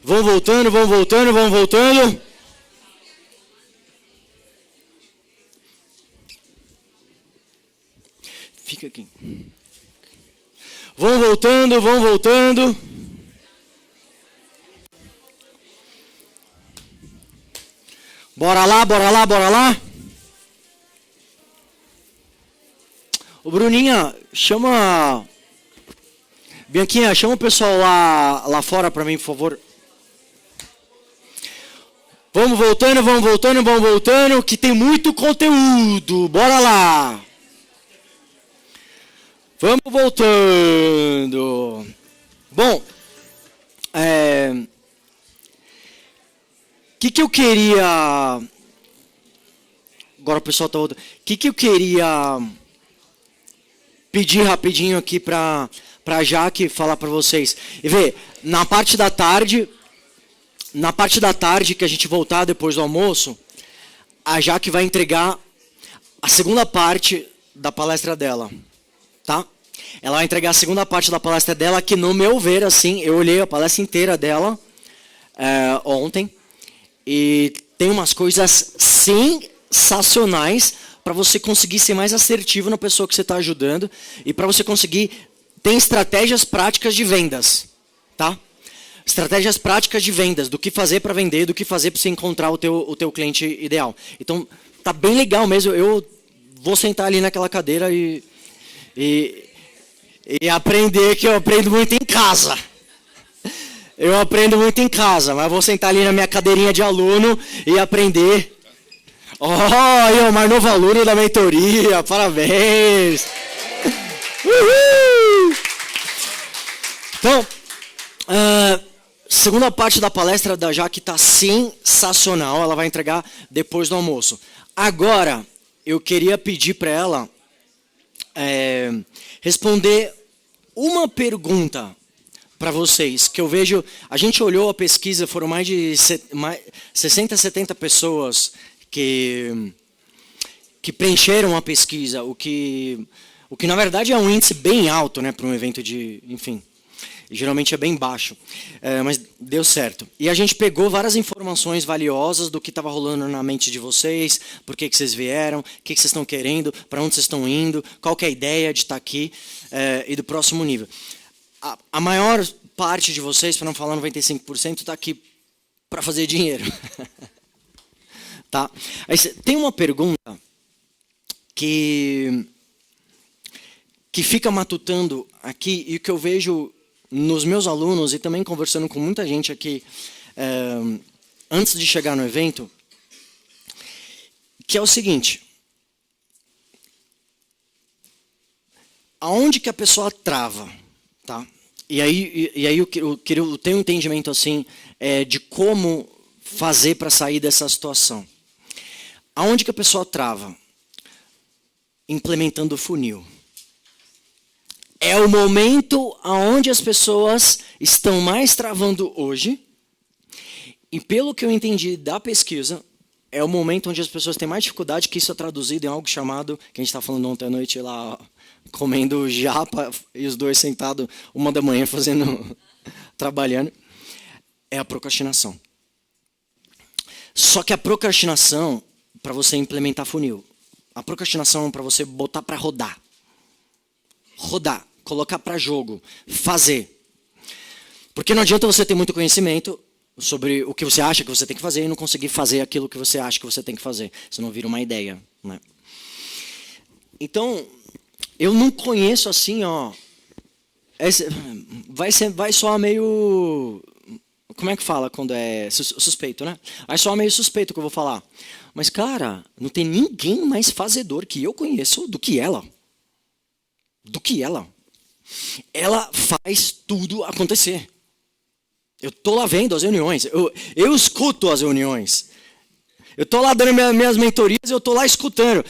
Vão voltando, vão voltando, vão voltando. Fica aqui. Vão voltando, vão voltando. Bora lá, bora lá, bora lá. Ô Bruninha, chama... Bianquinha, chama o pessoal lá fora pra mim, por favor. Vamos voltando, vamos voltando, vamos voltando, que tem muito conteúdo. Bora lá. Vamos voltando. Bom, que eu queria... Agora o pessoal tá voltando. Que eu queria pedir rapidinho aqui pra Jaque falar pra vocês. E ver, na parte da tarde que a gente voltar depois do almoço, a Jaque vai entregar a segunda parte da palestra dela, tá? Ela vai entregar a segunda parte da palestra dela, que no meu ver, assim, eu olhei a palestra inteira dela ontem, e tem umas coisas sensacionais para você conseguir ser mais assertivo na pessoa que você está ajudando, e para você conseguir ter estratégias práticas de vendas, tá? Estratégias práticas de vendas, do que fazer para vender, do que fazer para você encontrar o teu cliente ideal. Então, tá bem legal mesmo. Eu vou sentar ali naquela cadeira e aprender, que eu aprendo muito em casa. Eu aprendo muito em casa, mas vou sentar ali na minha cadeirinha de aluno e aprender. Oh, o mais novo aluno da mentoria, parabéns! Uhul! Então, segunda parte da palestra da Jaque está sensacional, ela vai entregar depois do almoço. Agora, eu queria pedir para ela responder uma pergunta para vocês, que eu vejo, a gente olhou a pesquisa, foram mais de 60, 70 pessoas que preencheram a pesquisa, o que na verdade é um índice bem alto, né, para um evento de, enfim, geralmente é bem baixo, mas deu certo. E a gente pegou várias informações valiosas do que estava rolando na mente de vocês, por que vocês vieram, o que vocês estão querendo, para onde vocês estão indo, qual que é a ideia de estar aqui e do próximo nível. A maior parte de vocês, para não falar 95%, está aqui para fazer dinheiro. Tá? Aí, tem uma pergunta que fica matutando aqui e que eu vejo nos meus alunos e também conversando com muita gente aqui antes de chegar no evento, que é o seguinte: aonde que a pessoa trava, tá? E aí eu tenho um entendimento assim de como fazer para sair dessa situação. Aonde que a pessoa trava? Implementando o funil. É o momento onde as pessoas estão mais travando hoje. E pelo que eu entendi da pesquisa, é o momento onde as pessoas têm mais dificuldade, que isso é traduzido em algo chamado, que a gente estava falando ontem à noite lá, comendo japa, e os dois sentados 1h fazendo, trabalhando, é a procrastinação. Só que a procrastinação, para você implementar funil, a procrastinação é para você botar para rodar. Rodar. Colocar para jogo, fazer. Porque não adianta você ter muito conhecimento sobre o que você acha que você tem que fazer e não conseguir fazer aquilo que você acha que você tem que fazer. Senão vira uma ideia, né? Então, eu não conheço assim, ó. Vai soar meio... Como é que fala quando é suspeito, né? Vai soar meio suspeito o que eu vou falar. Mas, cara, não tem ninguém mais fazedor que eu conheço do que ela. Do que ela. Ela faz tudo acontecer. Eu estou lá vendo as reuniões. Eu escuto as reuniões. Eu estou lá dando minhas mentorias e eu estou lá escutando.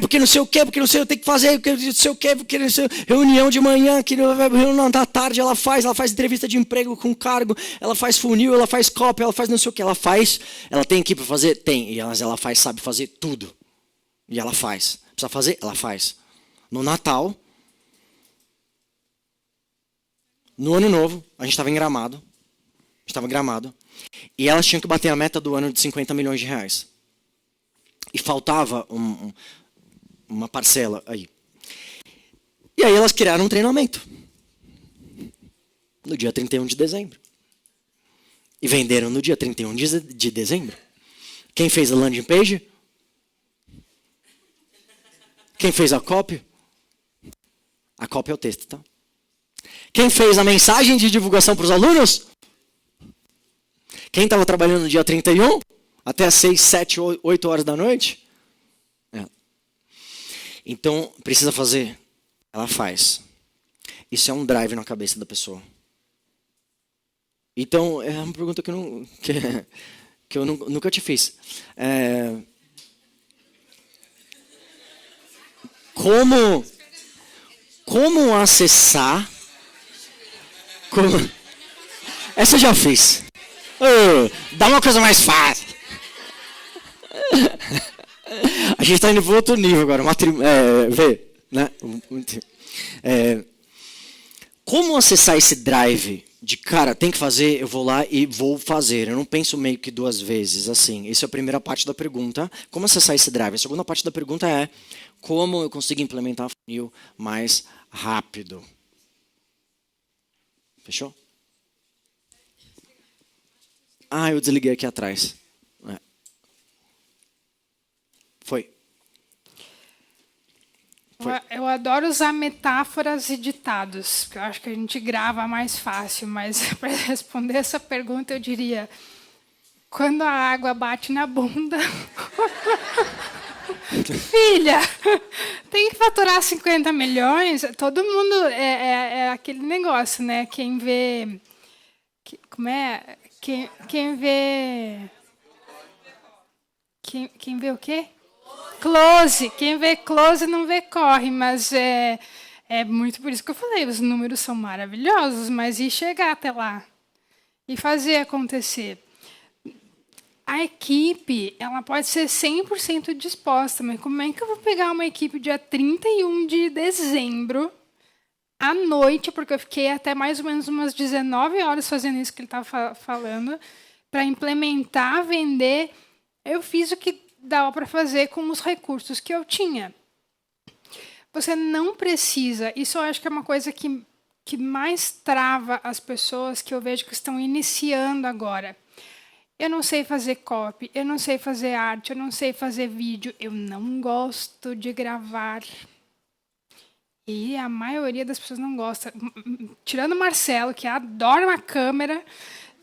Porque não sei o quê, porque não sei o que tem que fazer, porque não sei o quê, porque não sei, reunião de manhã, que reunião da tarde ela faz entrevista de emprego com cargo, ela faz funil, ela faz copy, ela faz não sei o que, ela tem equipe para fazer? Tem, e ela sabe fazer tudo. E ela faz. Precisa fazer? Ela faz. No Natal, no Ano Novo, a gente estava em Gramado. estava em Gramado, e elas tinham que bater a meta do ano de 50 milhões de reais. E faltava uma parcela aí. E aí elas criaram um treinamento. No dia 31 de dezembro. E venderam no dia 31 de dezembro. Quem fez a landing page? Quem fez a copy? A copy é o texto, tá? Quem fez a mensagem de divulgação para os alunos? Quem estava trabalhando no dia 31? Até às 6, 7, 8 horas da noite? É. Então, precisa fazer? Ela faz. Isso é um drive na cabeça da pessoa. Então, é uma pergunta que eu nunca te fiz. Como acessar... Essa eu já fiz. Dá uma coisa mais fácil. A gente está indo para outro nível agora. Vê, né? Como acessar esse drive de, cara, tem que fazer, eu vou lá e vou fazer. Eu não penso meio que duas vezes, assim. Essa é a primeira parte da pergunta. Como acessar esse drive? A segunda parte da pergunta é como eu consigo implementar funil mais rápido. Fechou? Eu desliguei aqui atrás. Foi. Eu adoro usar metáforas e ditados, porque eu acho que a gente grava mais fácil, mas para responder essa pergunta eu diria, quando a água bate na bunda, filha, tem que faturar 50 milhões, todo mundo, é aquele negócio, né? Quem vê... Como é? Quem vê... Quem vê o quê? Close. Quem vê close não vê corre, mas é muito por isso que eu falei, os números são maravilhosos, mas e chegar até lá? E fazer acontecer? A equipe, ela pode ser 100% disposta, mas como é que eu vou pegar uma equipe dia 31 de dezembro, à noite, porque eu fiquei até mais ou menos umas 19 horas fazendo isso que ele estava falando, para implementar, vender. Eu fiz o que dava para fazer com os recursos que eu tinha. Você não precisa, isso eu acho que é uma coisa que mais trava as pessoas que eu vejo que estão iniciando agora. Eu não sei fazer copy, eu não sei fazer arte, eu não sei fazer vídeo, eu não gosto de gravar. E a maioria das pessoas não gosta. Tirando o Marcelo, que adora uma câmera,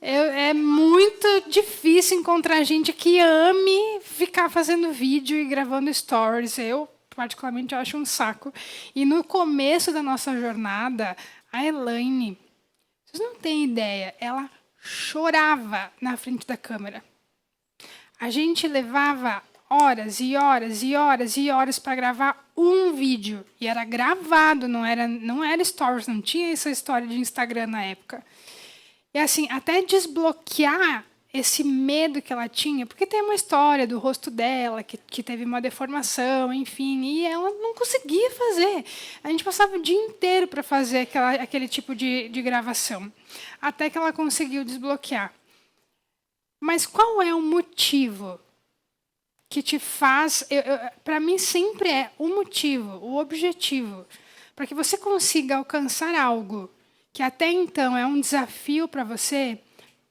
é muito difícil encontrar gente que ame ficar fazendo vídeo e gravando stories. Eu, particularmente, acho um saco. E no começo da nossa jornada, a Elaine, vocês não têm ideia, ela chorava na frente da câmera. A gente levava horas e horas e horas e horas para gravar um vídeo. E era gravado, não era stories, não tinha essa história de Instagram na época. E assim, até desbloquear esse medo que ela tinha, porque tem uma história do rosto dela, que teve uma deformação, enfim, e ela não conseguia fazer. A gente passava o dia inteiro para fazer aquele tipo de gravação, até que ela conseguiu desbloquear. Mas qual é o motivo que te faz... Para mim, sempre é o motivo, o objetivo, para que você consiga alcançar algo que até então é um desafio para você,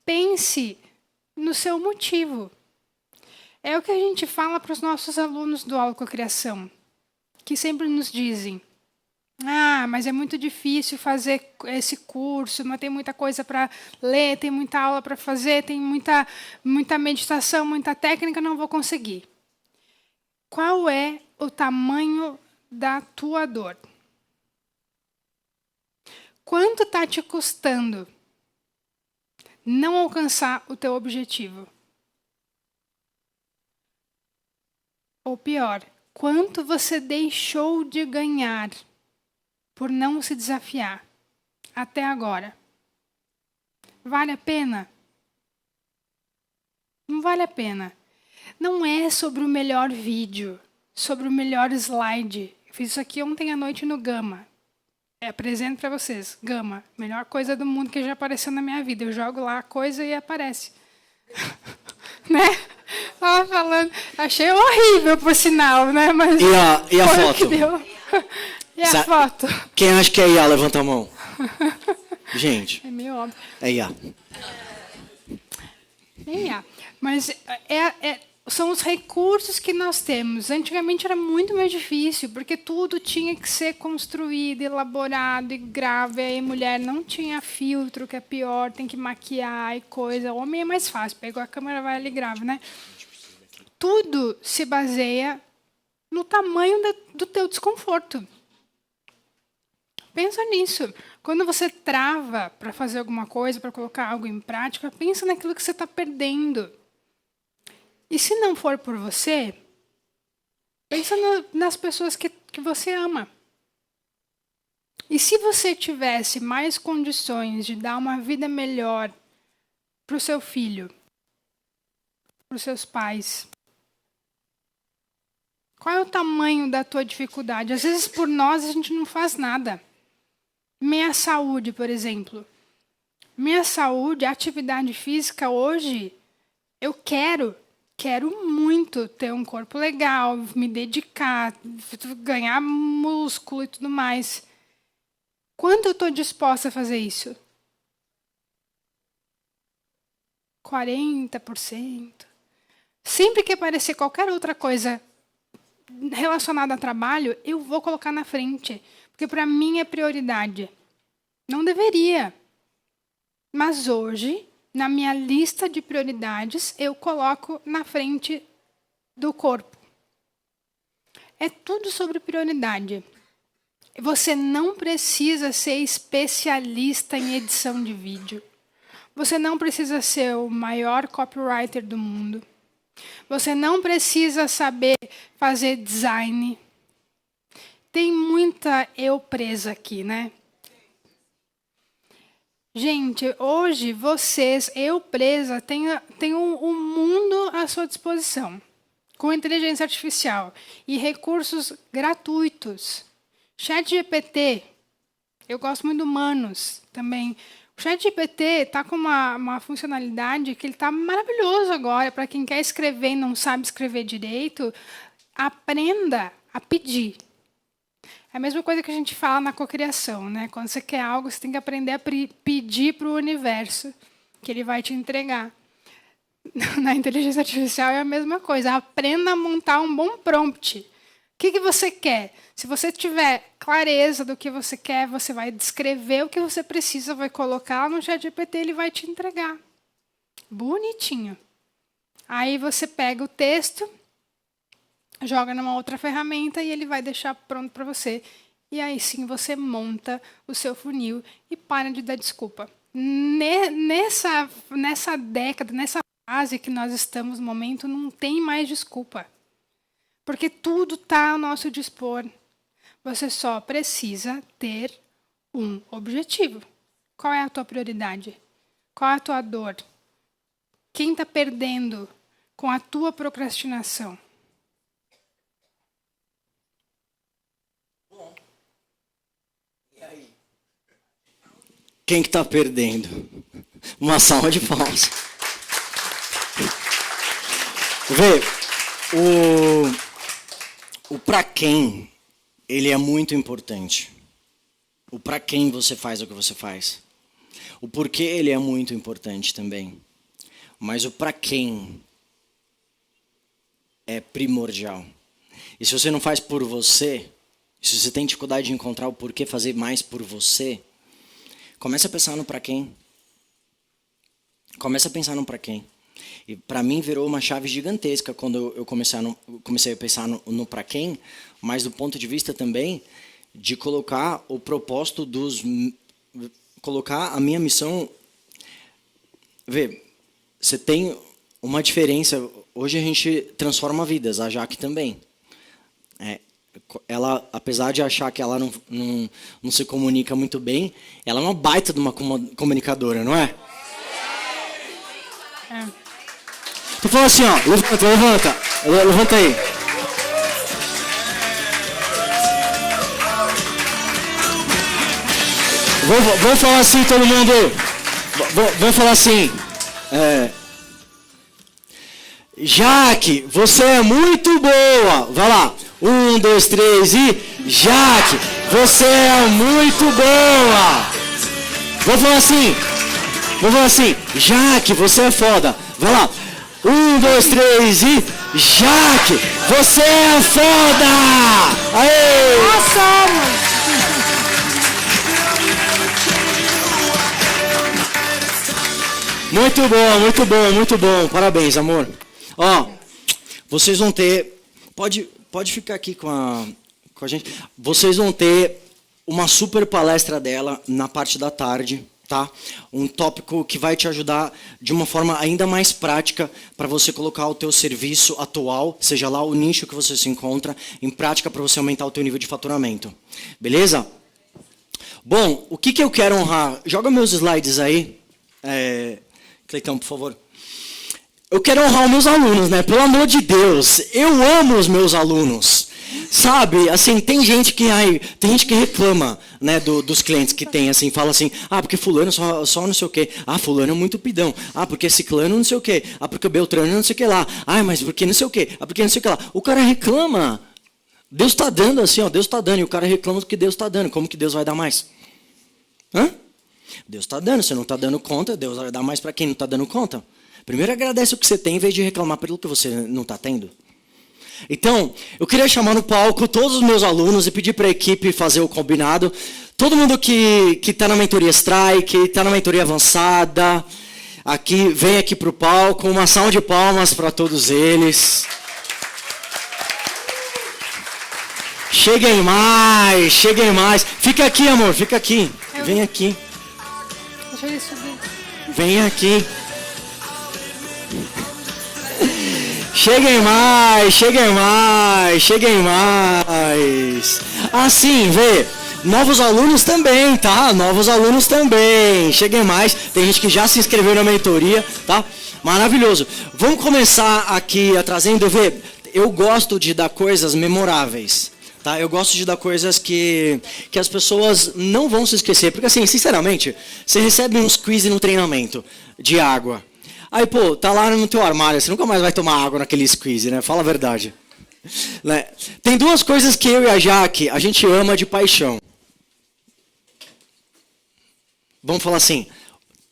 pense no seu motivo. É o que a gente fala para os nossos alunos do Autocriação, que sempre nos dizem, mas é muito difícil fazer esse curso, mas tem muita coisa para ler, tem muita aula para fazer, tem muita meditação, muita técnica, não vou conseguir. Qual é o tamanho da tua dor? Quanto está te custando não alcançar o teu objetivo? Ou pior, quanto você deixou de ganhar por não se desafiar até agora? Vale a pena? Não vale a pena. Não é sobre o melhor vídeo, sobre o melhor slide. Eu fiz isso aqui ontem à noite no Gama. Apresento para vocês. Gama, melhor coisa do mundo que já apareceu na minha vida. Eu jogo lá a coisa e aparece. Né? Tava falando. Achei horrível, por sinal, né? Mas e a foi o foto? que deu. E a foto? Quem acha que é IA, levanta a mão. Gente. É meio óbvio. É IA. Nem há. Mas são os recursos que nós temos. Antigamente era muito mais difícil, porque tudo tinha que ser construído, elaborado e grave. Aí mulher não tinha filtro, que é pior, tem que maquiar e coisa. O homem é mais fácil, pegou a câmera, vai ali e grava, né? Tudo se baseia no tamanho do teu desconforto. Pensa nisso. Quando você trava para fazer alguma coisa, para colocar algo em prática, pensa naquilo que você está perdendo. E se não for por você, pensa nas pessoas que você ama. E se você tivesse mais condições de dar uma vida melhor para o seu filho, para os seus pais, qual é o tamanho da tua dificuldade? Às vezes, por nós, a gente não faz nada. Minha saúde, por exemplo. Minha saúde, a atividade física, hoje, eu quero muito ter um corpo legal, me dedicar, ganhar músculo e tudo mais. Quanto eu estou disposta a fazer isso? 40%. Sempre que aparecer qualquer outra coisa relacionada a trabalho, eu vou colocar na frente. Porque para mim é prioridade. Não deveria. Mas hoje, na minha lista de prioridades, eu coloco na frente do corpo. É tudo sobre prioridade. Você não precisa ser especialista em edição de vídeo. Você não precisa ser o maior copywriter do mundo. Você não precisa saber fazer design. Tem muita eu presa aqui, né? Gente, hoje vocês, eu presa, tem um mundo à sua disposição. Com inteligência artificial e recursos gratuitos. ChatGPT, eu gosto muito do Humanos também. O ChatGPT está com uma funcionalidade que ele está maravilhoso agora. Para quem quer escrever e não sabe escrever direito, aprenda a pedir. É a mesma coisa que a gente fala na cocriação, né? Quando você quer algo, você tem que aprender a pedir para o universo, que ele vai te entregar. Na inteligência artificial é a mesma coisa. Aprenda a montar um bom prompt. O que você quer? Se você tiver clareza do que você quer, você vai descrever o que você precisa, vai colocar no ChatGPT, ele vai te entregar. Bonitinho. Aí você pega o texto, joga numa outra ferramenta e ele vai deixar pronto para você. E aí sim você monta o seu funil e para de dar desculpa. Nessa década, nessa fase que nós estamos no momento, não tem mais desculpa. Porque tudo está ao nosso dispor. Você só precisa ter um objetivo. Qual é a tua prioridade? Qual é a tua dor? Quem está perdendo com a tua procrastinação? Quem que está perdendo? Uma salva de palmas. Vê, o para quem, ele é muito importante. O para quem você faz o que você faz. O porquê, ele é muito importante também. Mas o para quem é primordial. E se você não faz por você, se você tem dificuldade de encontrar o porquê fazer mais por você, comece a pensar no para quem. Comece a pensar no para quem. E para mim virou uma chave gigantesca quando eu comecei a pensar no para quem, mas do ponto de vista também de colocar o propósito colocar a minha missão. Vê, você tem uma diferença. Hoje a gente transforma vidas, a Jaque também. Ela, apesar de achar que ela não se comunica muito bem, ela é uma baita de uma comunicadora, não é? Tu fala assim, ó, levanta aí. Vamos falar assim, todo mundo. Vamos falar assim. Jaque, você é muito boa. Vai lá. 1, 2, 3 e... Jaque, você é muito boa. Vamos falar assim. Jaque, você é foda. Vai lá. 1, 2, 3 e... Jaque, você é foda. Aê! Nós somos. Muito bom. Parabéns, amor. Ó, vocês vão ter... Pode ficar aqui com a gente. Vocês vão ter uma super palestra dela na parte da tarde, tá? Um tópico que vai te ajudar de uma forma ainda mais prática para você colocar o teu serviço atual, seja lá o nicho que você se encontra, em prática para você aumentar o teu nível de faturamento. Beleza? Bom, o que eu quero honrar? Joga meus slides aí. Cleitão, por favor. Eu quero honrar os meus alunos, né? Pelo amor de Deus, eu amo os meus alunos. Sabe, assim, tem gente que reclama, né, dos clientes que tem, assim, fala assim, porque fulano só não sei o quê, fulano é muito pidão, porque ciclano não sei o quê, porque o beltrano não sei o que lá, mas porque não sei o quê, porque não sei o que lá. O cara reclama, Deus está dando assim, Deus está dando, e o cara reclama do que Deus está dando, como que Deus vai dar mais? Deus está dando, você não está dando conta, Deus vai dar mais para quem não está dando conta. Primeiro agradece o que você tem, em vez de reclamar pelo que você não está tendo. Então, eu queria chamar no palco todos os meus alunos e pedir para a equipe fazer o combinado. Todo mundo que está na mentoria Strike, está na mentoria avançada, vem aqui para o palco. Uma salva de palmas para todos eles. Cheguem mais. Fica aqui, amor, fica aqui. Vem aqui. Deixa ele subir. Vem aqui. Cheguem mais. Assim, vê. Novos alunos também, tá? Cheguem mais. Tem gente que já se inscreveu na mentoria, tá? Maravilhoso. Vamos começar aqui trazendo, vê. Eu gosto de dar coisas memoráveis. Tá? Eu gosto de dar coisas que as pessoas não vão se esquecer. Porque, assim, sinceramente, você recebe uns quiz no treinamento de água. Aí, tá lá no teu armário, você nunca mais vai tomar água naquele squeeze, né? Fala a verdade. Né? Tem duas coisas que eu e a Jaque, a gente ama de paixão. Vamos falar assim,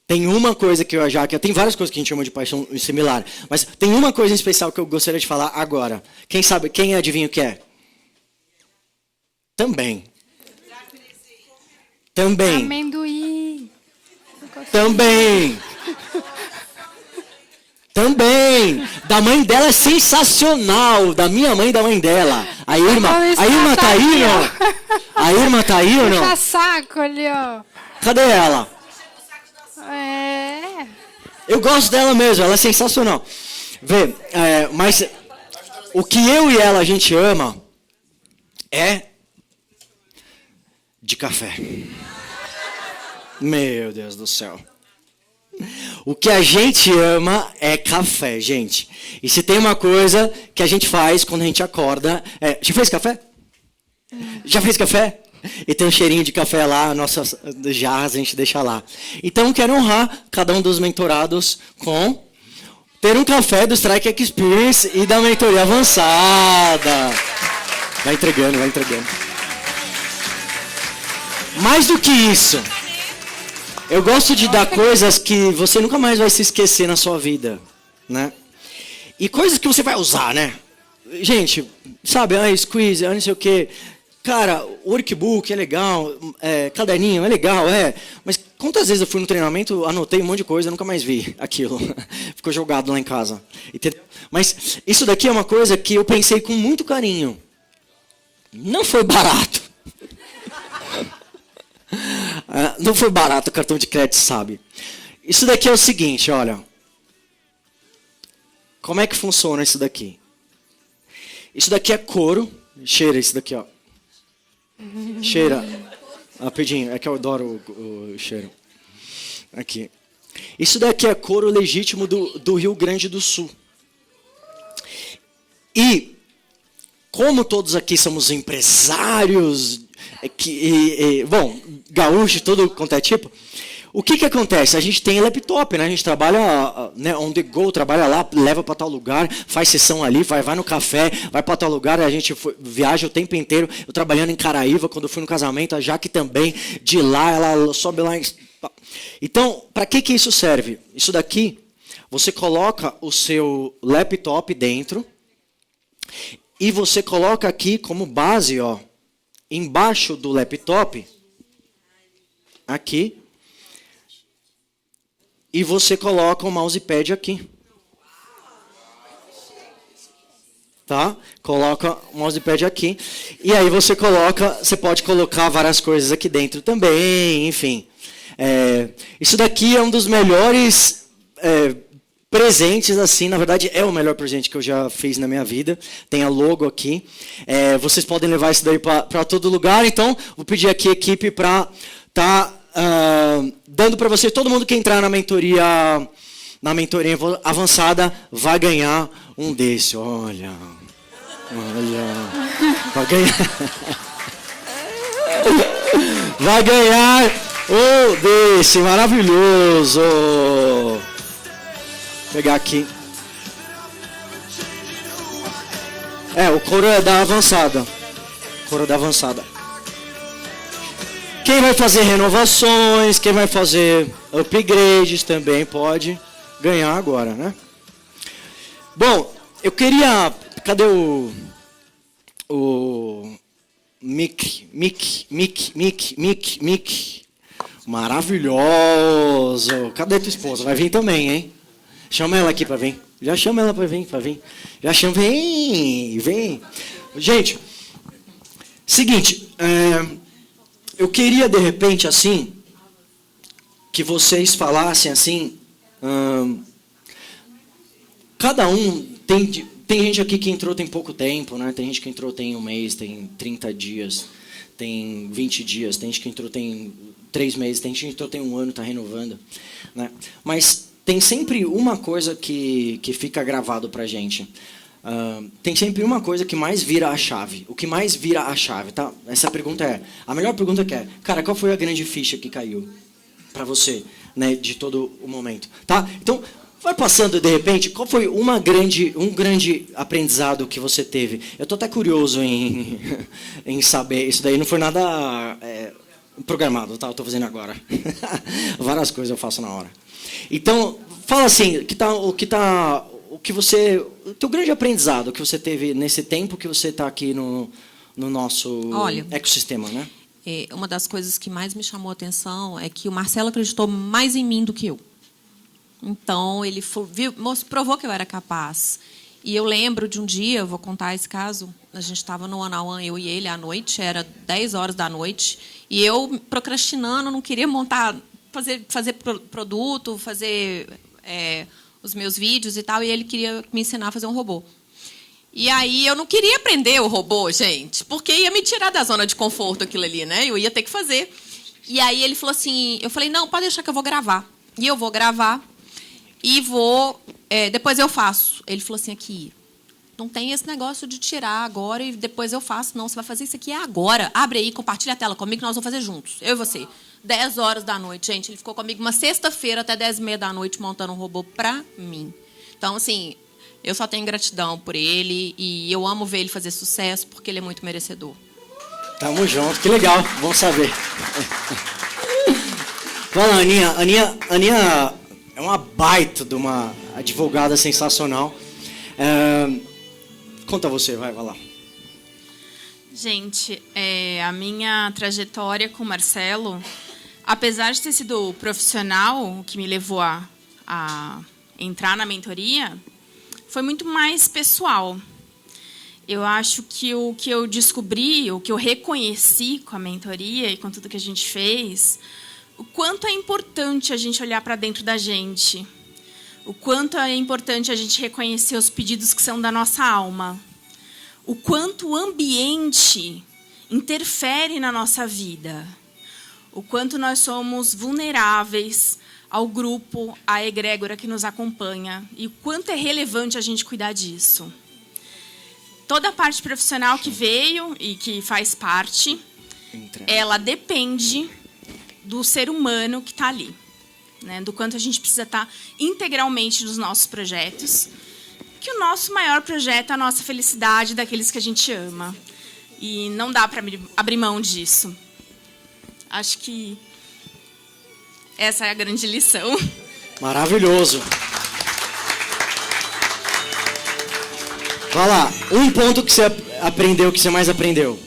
tem uma coisa que eu e a Jaque, tem várias coisas que a gente ama de paixão similar, mas tem uma coisa em especial que eu gostaria de falar agora. Quem sabe, quem adivinha o que é? Também. Amendoim. Também. Da mãe dela é sensacional. Da minha mãe e da mãe dela. A irmã tá aí, não? A irmã tá aí ou não? Puxa saco ali, ó. Cadê ela? Eu gosto dela mesmo, ela é sensacional. Vê, mas o que eu e ela a gente ama é de café. Meu Deus do céu. O que a gente ama é café, gente. E se tem uma coisa que a gente faz quando a gente acorda... Já fez café? Já fez café? E tem um cheirinho de café lá, nossas jarras a gente deixa lá. Então quero honrar cada um dos mentorados com ter um café do Strike Experience e da mentoria avançada. Vai entregando. Mais do que isso... Eu gosto de dar coisas que você nunca mais vai se esquecer na sua vida, né? E coisas que você vai usar, né? Gente, sabe, squeeze, não sei o quê. Cara, workbook é legal, caderninho é legal, Mas quantas vezes eu fui no treinamento, anotei um monte de coisa, nunca mais vi aquilo. Ficou jogado lá em casa. Mas isso daqui é uma coisa que eu pensei com muito carinho. Não foi barato. Não foi barato o cartão de crédito, sabe? Isso daqui é o seguinte, olha. Como é que funciona isso daqui? Isso daqui é couro. Cheira isso daqui, ó. Cheira. Rapidinho, é que eu adoro o cheiro. Aqui. Isso daqui é couro legítimo do Rio Grande do Sul. E, como todos aqui somos empresários Bom, gaúcho, tudo quanto é tipo. O que acontece? A gente tem laptop, né? A gente trabalha, né, on the go, trabalha lá, leva para tal lugar, faz sessão ali, vai no café, vai para tal lugar, a gente viaja o tempo inteiro. Eu trabalhando em Caraíva, quando eu fui no casamento, a Jaque também, de lá, ela sobe lá. Então, para que isso serve? Isso daqui, você coloca o seu laptop dentro e você coloca aqui como base, ó, embaixo do laptop, aqui, e você coloca o mousepad aqui. Tá? Coloca o mousepad aqui. E aí você pode colocar várias coisas aqui dentro também, enfim. Isso daqui é um dos melhores presentes, assim, na verdade é o melhor presente que eu já fiz na minha vida. Tem a logo aqui. Vocês podem levar isso daí para todo lugar. Então, vou pedir aqui a equipe para dando para vocês, todo mundo que entrar na mentoria avançada vai ganhar um desse. Olha, vai ganhar. Vai ganhar um desse maravilhoso. Vou pegar aqui. O couro é da avançada. Couro da avançada. Quem vai fazer renovações, quem vai fazer upgrades também pode ganhar agora, né? Bom, eu queria... Cadê o Mick? Maravilhoso. Cadê tua esposa? Vai vir também, hein? Chama ela aqui para vir. Já chama ela para vir. Já chama, vem. Gente, seguinte, eu queria, de repente, assim, que vocês falassem assim, cada um, tem gente aqui que entrou tem pouco tempo, né? Tem gente que entrou tem um mês, tem 30 dias, tem 20 dias, tem gente que entrou tem 3 meses, tem gente que entrou tem um ano, está renovando, né? Mas tem sempre uma coisa que fica gravado pra gente. Tem sempre uma coisa que mais vira a chave. O que mais vira a chave, tá? Essa pergunta a melhor pergunta que cara, qual foi a grande ficha que caiu para você, né, de todo o momento, tá? Então, vai passando de repente, qual foi um grande aprendizado que você teve? Eu tô até curioso em saber. Isso daí não foi nada programado, tá? Eu tô fazendo agora. Várias coisas eu faço na hora. Então, fala assim, o teu grande aprendizado que você teve nesse tempo que você está aqui no nosso ecossistema, né? Uma das coisas que mais me chamou a atenção é que o Marcelo acreditou mais em mim do que eu. Então, ele provou que eu era capaz. E eu lembro de um dia, eu vou contar esse caso, a gente estava no one-on-one, eu e ele, à noite, era 10 horas da noite, e eu procrastinando, não queria fazer produto, fazer os meus vídeos e tal, e ele queria me ensinar a fazer um robô. E aí eu não queria aprender o robô, gente, porque ia me tirar da zona de conforto aquilo ali, né? Eu ia ter que fazer. E aí ele falou assim, eu falei, não, pode deixar que eu vou gravar. E eu vou gravar e depois eu faço. Ele falou assim, aqui, não tem esse negócio de tirar agora e depois eu faço. Não, você vai fazer isso aqui agora. Abre aí, compartilha a tela comigo que nós vamos fazer juntos. Eu e você. 10 horas da noite, gente. Ele ficou comigo uma sexta-feira até 10h30 da noite montando um robô pra mim. Então, assim, eu só tenho gratidão por ele e eu amo ver ele fazer sucesso porque ele é muito merecedor. Tamo junto, que legal, bom saber. Fala, Aninha. Aninha é uma baita de uma advogada sensacional. Conta você, vai lá. Gente, a minha trajetória com o Marcelo, apesar de ter sido profissional, o que me levou a entrar na mentoria, foi muito mais pessoal. Eu acho que o que eu descobri, o que eu reconheci com a mentoria e com tudo que a gente fez, o quanto é importante a gente olhar para dentro da gente, o quanto é importante a gente reconhecer os pedidos que são da nossa alma, o quanto o ambiente interfere na nossa vida, o quanto nós somos vulneráveis ao grupo, à egrégora que nos acompanha e o quanto é relevante a gente cuidar disso. Toda a parte profissional que veio e que faz parte, ela depende do ser humano que está ali, né? Do quanto a gente precisa estar integralmente nos nossos projetos, que o nosso maior projeto é a nossa felicidade daqueles que a gente ama. E não dá para abrir mão disso. Acho que essa é a grande lição. Maravilhoso. Vai lá, um ponto que você aprendeu, que você mais aprendeu.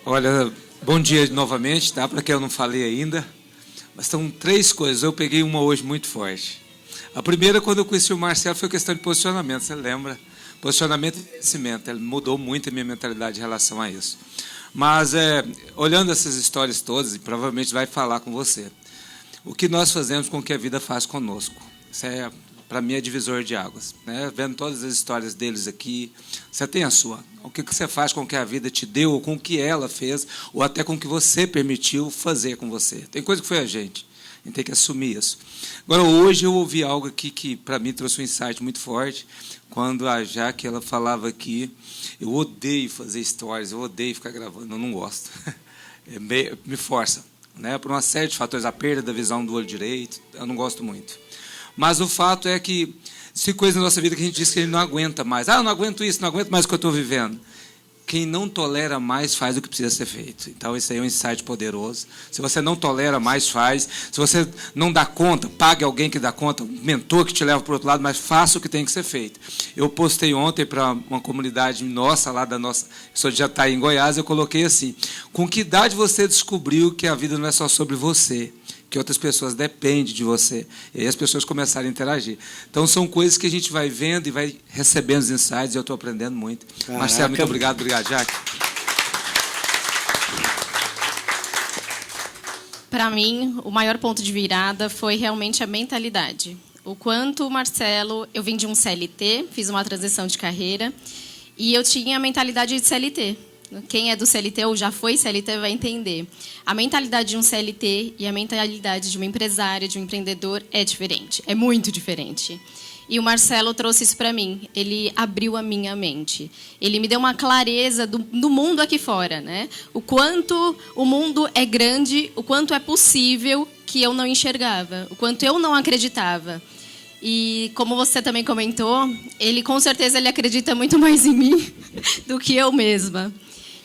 Olha, bom dia novamente, tá? Para quem eu não falei ainda. Mas são 3 coisas, eu peguei uma hoje muito forte. A primeira, quando eu conheci o Marcelo, foi questão de posicionamento, você lembra? Posicionamento e crescimento, ele mudou muito a minha mentalidade em relação a isso. Mas, olhando essas histórias todas, e provavelmente vai falar com você, o que nós fazemos com o que a vida faz conosco. Isso é, para mim, é divisor de águas, né? Vendo todas as histórias deles aqui, você tem a sua. O que você faz com o que a vida te deu, ou com o que ela fez, ou até com o que você permitiu fazer com você. Tem coisa que foi a gente tem que assumir isso. Agora, hoje eu ouvi algo aqui que, para mim, trouxe um insight muito forte, quando a Jaque, ela falava aqui, eu odeio fazer stories, eu odeio ficar gravando, eu não gosto. Me força, né? Por uma série de fatores, a perda da visão do olho direito, eu não gosto muito. Mas o fato é que, se coisas na nossa vida que a gente diz que a gente não aguenta mais, eu não aguento isso, não aguento mais o que eu estou vivendo. Quem não tolera mais faz o que precisa ser feito. Então, esse aí é um insight poderoso. Se você não tolera mais, faz. Se você não dá conta, pague alguém que dá conta, um mentor que te leva para o outro lado, mas faça o que tem que ser feito. Eu postei ontem para uma comunidade nossa, lá da nossa... Sou de Jataí, em Goiás, eu coloquei assim, com que idade você descobriu que a vida não é só sobre você, que outras pessoas dependem de você. E aí as pessoas começaram a interagir. Então, são coisas que a gente vai vendo e vai recebendo os insights, e eu estou aprendendo muito. Caraca. Marcelo, muito obrigado. Obrigado, Jaque. Para mim, o maior ponto de virada foi realmente a mentalidade. O quanto o Marcelo... Eu vim de um CLT, fiz uma transição de carreira, e eu tinha a mentalidade de CLT. Quem é do CLT ou já foi CLT vai entender. A mentalidade de um CLT e a mentalidade de uma empresária, de um empreendedor, é diferente. É muito diferente. E o Marcelo trouxe isso para mim. Ele abriu a minha mente. Ele me deu uma clareza do mundo aqui fora, né? O quanto o mundo é grande, o quanto é possível que eu não enxergava, o quanto eu não acreditava. E como você também comentou, ele com certeza ele acredita muito mais em mim do que eu mesma.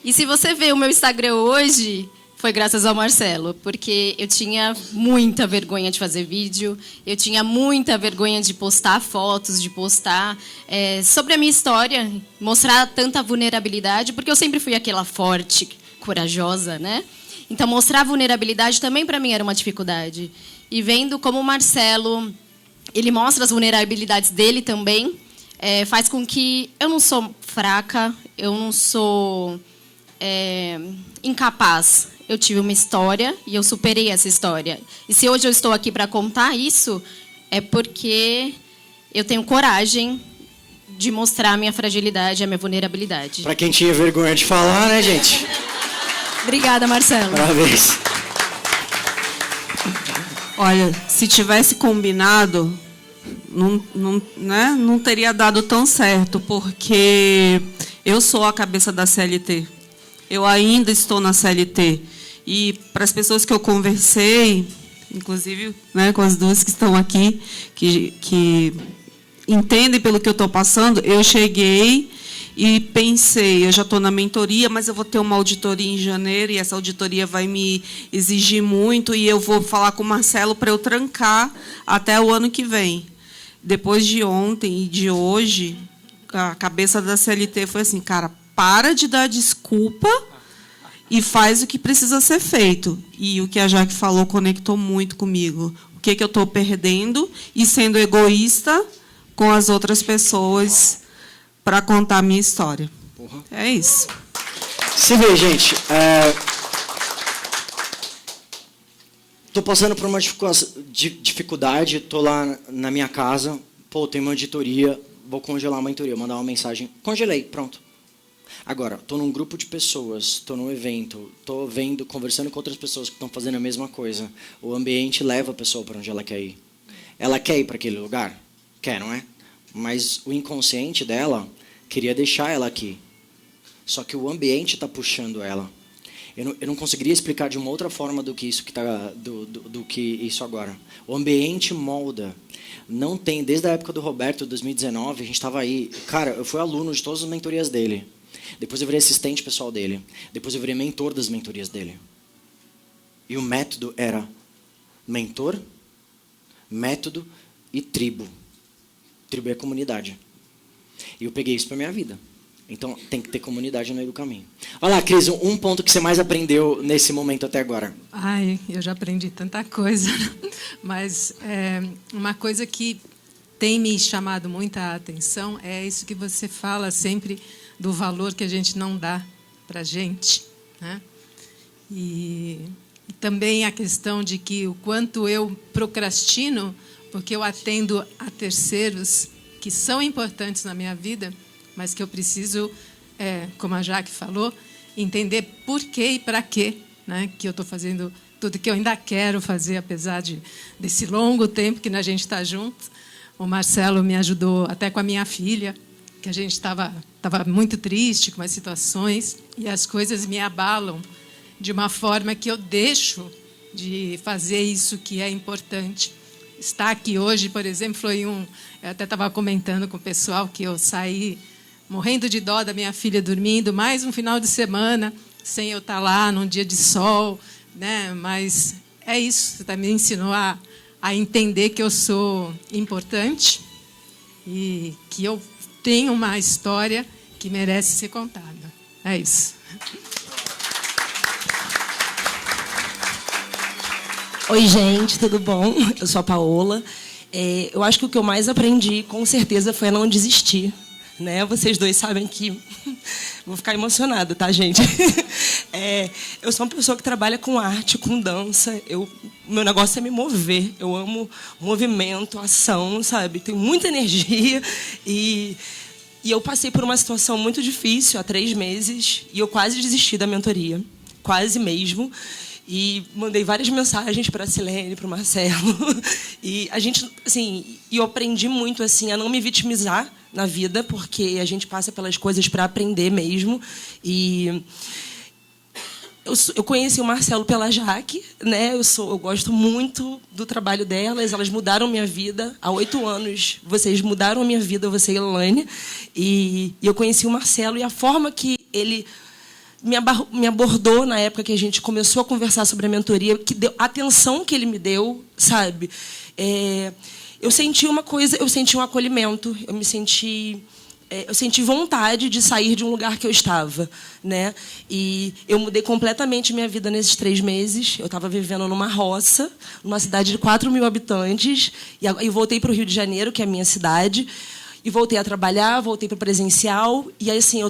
E se você vê o meu Instagram hoje, foi graças ao Marcelo, porque eu tinha muita vergonha de fazer vídeo, eu tinha muita vergonha de postar fotos, de postar sobre a minha história, mostrar tanta vulnerabilidade, porque eu sempre fui aquela forte, corajosa, né? Então, mostrar a vulnerabilidade também para mim era uma dificuldade. E vendo como o Marcelo, ele mostra as vulnerabilidades dele também, faz com que eu não sou fraca, eu não sou... incapaz. Eu tive uma história e eu superei essa história. E se hoje eu estou aqui para contar isso, é porque eu tenho coragem de mostrar a minha fragilidade, a minha vulnerabilidade. Para quem tinha vergonha de falar, né, gente? Obrigada, Marcelo. Parabéns. Olha, se tivesse combinado, não teria dado tão certo, porque eu sou a cabeça da CLT. Eu ainda estou na CLT. E para as pessoas que eu conversei, inclusive, né, com as duas que estão aqui, que entendem pelo que eu estou passando, eu cheguei e pensei, eu já estou na mentoria, mas eu vou ter uma auditoria em janeiro, e essa auditoria vai me exigir muito, e eu vou falar com o Marcelo para eu trancar até o ano que vem. Depois de ontem e de hoje, a cabeça da CLT foi assim, cara, para de dar desculpa e faz o que precisa ser feito. E o que a Jaque falou conectou muito comigo. O que eu estou perdendo e sendo egoísta com as outras pessoas para contar a minha história. Porra. É isso. Se vê, gente, tô passando por uma dificuldade, tô lá na minha casa, tem uma auditoria, vou congelar uma auditoria, mandar uma mensagem, congelei, pronto. Agora, estou num grupo de pessoas, estou num evento, estou conversando com outras pessoas que estão fazendo a mesma coisa. O ambiente leva a pessoa para onde ela quer ir. Ela quer ir para aquele lugar? Quer, não é? Mas o inconsciente dela queria deixar ela aqui. Só que o ambiente está puxando ela. Eu não conseguiria explicar de uma outra forma do que isso que tá, do que isso agora. O ambiente molda. Não tem, desde a época do Roberto, 2019, a gente estava aí. Cara, eu fui aluno de todas as mentorias dele. Depois eu virei assistente pessoal dele. Depois eu virei mentor das mentorias dele. E o método era mentor, método e tribo. Tribo é comunidade. E eu peguei isso para minha vida. Então, tem que ter comunidade no meio do caminho. Olha lá, Cris, um ponto que você mais aprendeu nesse momento até agora. Ai, eu já aprendi tanta coisa. Mas uma coisa que tem me chamado muita atenção é isso que você fala sempre do valor que a gente não dá para a gente, né? E também a questão de que o quanto eu procrastino, porque eu atendo a terceiros que são importantes na minha vida, mas que eu preciso, como a Jaque falou, entender por quê e para quê, né, que eu estou fazendo tudo que eu ainda quero fazer, apesar desse longo tempo que a gente está junto. O Marcelo me ajudou até com a minha filha, que a gente estava muito triste com as situações, e as coisas me abalam de uma forma que eu deixo de fazer isso que é importante. Estar aqui hoje, por exemplo, eu até estava comentando com o pessoal que eu saí morrendo de dó da minha filha dormindo, mais um final de semana, sem eu estar lá num dia de sol, né? Mas é isso, você também me ensinou a entender que eu sou importante e que eu tenho uma história que merece ser contada. É isso. Oi, gente, tudo bom? Eu sou a Paola. Eu acho que o que eu mais aprendi, com certeza, foi a não desistir. Né? Vocês dois sabem que... Vou ficar emocionada, tá, gente? Eu sou uma pessoa que trabalha com arte, com dança. Meu negócio é me mover. Eu amo movimento, ação, sabe? Tenho muita energia. E eu passei por uma situação muito difícil há 3 meses. E eu quase desisti da mentoria. Quase mesmo. E mandei várias mensagens para a Silene, para o Marcelo. E a gente, assim, eu aprendi muito assim a não me vitimizar na vida, porque a gente passa pelas coisas para aprender mesmo. E eu conheci o Marcelo pela Jaque, né? Eu gosto muito do trabalho delas. Elas mudaram minha vida há 8 anos. Vocês mudaram a minha vida, você e a Elaine. E eu conheci o Marcelo e a forma que ele me abordou na época que a gente começou a conversar sobre a mentoria, a atenção que ele me deu, sabe? Eu senti uma coisa, eu senti um acolhimento, eu senti vontade de sair de um lugar que eu estava, né? E eu mudei completamente minha vida nesses 3 meses. Eu estava vivendo numa roça, numa cidade de 4.000 habitantes, e voltei para o Rio de Janeiro, que é a minha cidade, e voltei a trabalhar, voltei para o presencial, e aí, assim, eu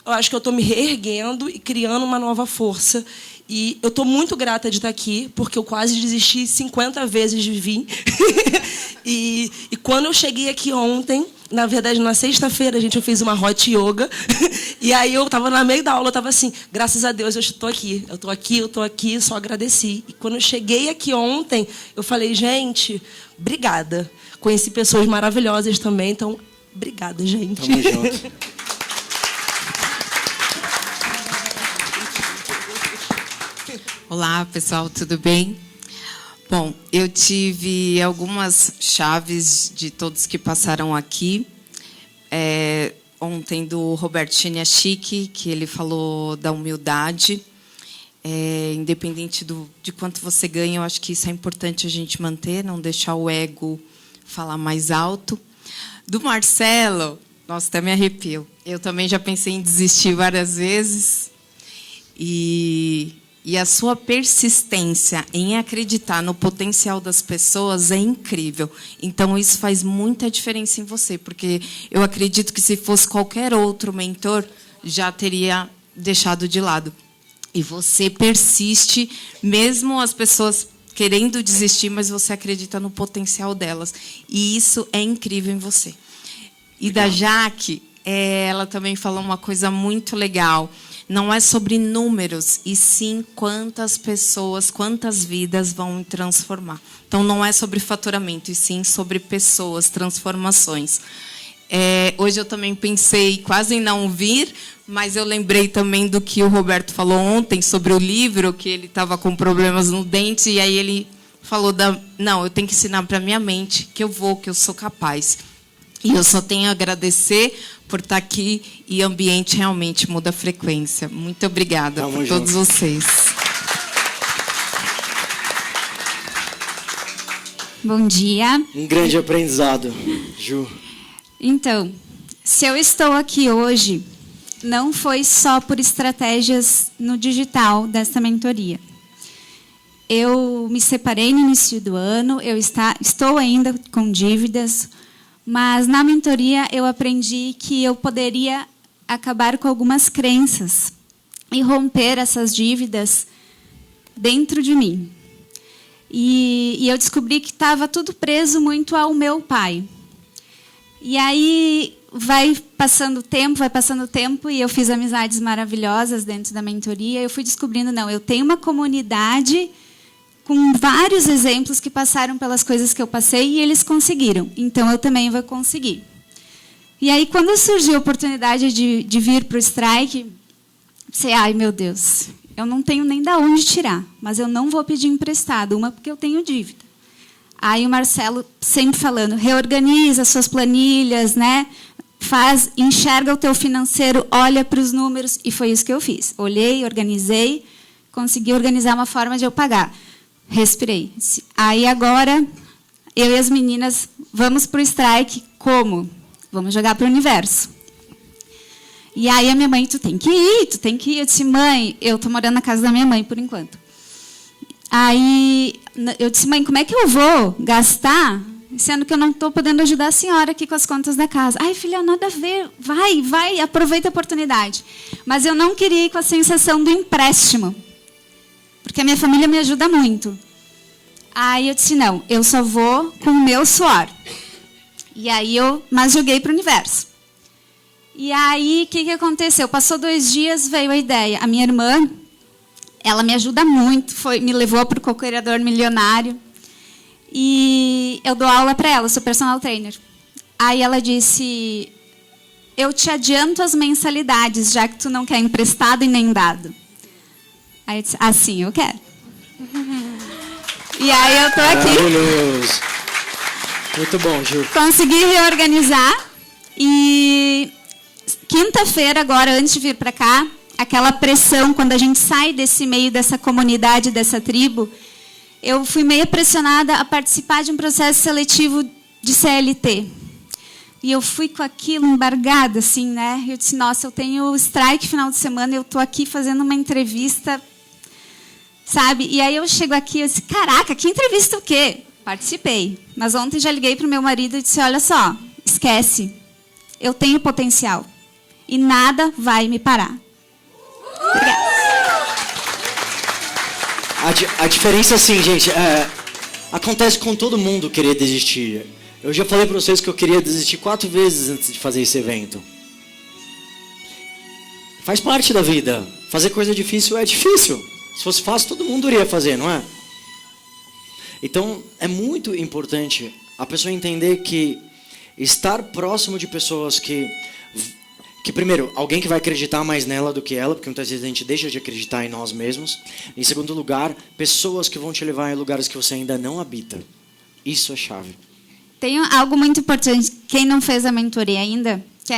acho que eu estou me reerguendo e criando uma nova força. E eu estou muito grata de estar aqui, porque eu quase desisti 50 vezes de vir. E quando eu cheguei aqui ontem, na verdade, na sexta-feira, eu fiz uma hot yoga. E aí eu estava no meio da aula, eu estava assim, graças a Deus, eu estou aqui. Eu estou aqui, só agradeci. E quando eu cheguei aqui ontem, eu falei, gente, obrigada. Conheci pessoas maravilhosas também, então, obrigada, gente. Tamo junto. Olá, pessoal, tudo bem? Bom, eu tive algumas chaves de todos que passaram aqui. Ontem, do Roberto Chiniachiki, que ele falou da humildade. Independente de quanto você ganha, eu acho que isso é importante a gente manter, não deixar o ego falar mais alto. Do Marcelo, nossa, até me arrepio. Eu também já pensei em desistir várias vezes. E a sua persistência em acreditar no potencial das pessoas é incrível. Então, isso faz muita diferença em você, porque eu acredito que, se fosse qualquer outro mentor, já teria deixado de lado. E você persiste, mesmo as pessoas querendo desistir, mas você acredita no potencial delas. E isso é incrível em você. E da Jaque, ela também falou uma coisa muito legal. Não é sobre números, e sim quantas pessoas, quantas vidas vão transformar. Então, não é sobre faturamento, e sim sobre pessoas, transformações. Hoje eu também pensei quase em não vir, mas eu lembrei também do que o Roberto falou ontem sobre o livro, que ele estava com problemas no dente, e aí ele falou não, eu tenho que ensinar para minha mente que eu sou capaz. E eu só tenho a agradecer por estar aqui, e o ambiente realmente muda a frequência. Muito obrigada por todos vocês. Bom dia. Um grande aprendizado, Ju. Então, se eu estou aqui hoje, não foi só por estratégias no digital dessa mentoria. Eu me separei no início do ano, estou ainda com dívidas, mas na mentoria eu aprendi que eu poderia acabar com algumas crenças e romper essas dívidas dentro de mim. E eu descobri que estava tudo preso muito ao meu pai. E aí vai passando o tempo, e eu fiz amizades maravilhosas dentro da mentoria. Eu fui descobrindo, não, eu tenho uma comunidade com vários exemplos que passaram pelas coisas que eu passei e eles conseguiram. Então, eu também vou conseguir. E aí, quando surgiu a oportunidade de vir para o Strike, pensei, ai, meu Deus, eu não tenho nem de onde tirar, mas eu não vou pedir emprestado, porque eu tenho dívida. Aí o Marcelo sempre falando, reorganiza suas planilhas, né? Enxerga o teu financeiro, olha para os números, e foi isso que eu fiz. Olhei, organizei, consegui organizar uma forma de eu pagar. Respirei. Aí agora, eu e as meninas vamos para o Strike. Como? Vamos jogar para o universo. E aí a minha mãe, tu tem que ir. Eu disse, mãe, eu estou morando na casa da minha mãe por enquanto. Aí eu disse, mãe, como é que eu vou gastar, sendo que eu não estou podendo ajudar a senhora aqui com as contas da casa? Ai, filha, nada a ver, vai, aproveita a oportunidade. Mas eu não queria ir com a sensação do empréstimo, porque a minha família me ajuda muito. Aí eu disse, não, eu só vou com o meu suor. E aí mas joguei para o universo. E aí, o que aconteceu? Passou 2 dias, veio a ideia. A minha irmã, ela me ajuda muito, me levou para o co-criador milionário. E eu dou aula para ela, sou personal trainer. Aí ela disse, eu te adianto as mensalidades, já que tu não quer emprestado e nem dado. Aí eu disse, sim, eu quero. E aí eu estou aqui. Maravilhoso. Muito bom, Gil. Consegui reorganizar. E quinta-feira, agora, antes de vir para cá, aquela pressão, quando a gente sai desse meio, dessa comunidade, dessa tribo, eu fui meio pressionada a participar de um processo seletivo de CLT. E eu fui com aquilo embargada, assim, né? Eu disse, nossa, eu tenho Strike final de semana, eu estou aqui fazendo uma entrevista, sabe? E aí eu chego aqui e disse, caraca, que entrevista o quê? Participei. Mas ontem já liguei para o meu marido e disse, olha só, esquece, eu tenho potencial e nada vai me parar. Obrigada. A diferença, assim, gente, acontece com todo mundo querer desistir. Eu já falei para vocês que eu queria desistir 4 vezes antes de fazer esse evento. Faz parte da vida. Fazer coisa difícil é difícil. Se fosse fácil, todo mundo iria fazer, não é? Então, é muito importante a pessoa entender que estar próximo de pessoas que primeiro, alguém que vai acreditar mais nela do que ela, porque muitas vezes a gente deixa de acreditar em nós mesmos. Em segundo lugar, pessoas que vão te levar em lugares que você ainda não habita. Isso é chave. Tem algo muito importante, quem não fez a mentoria ainda, que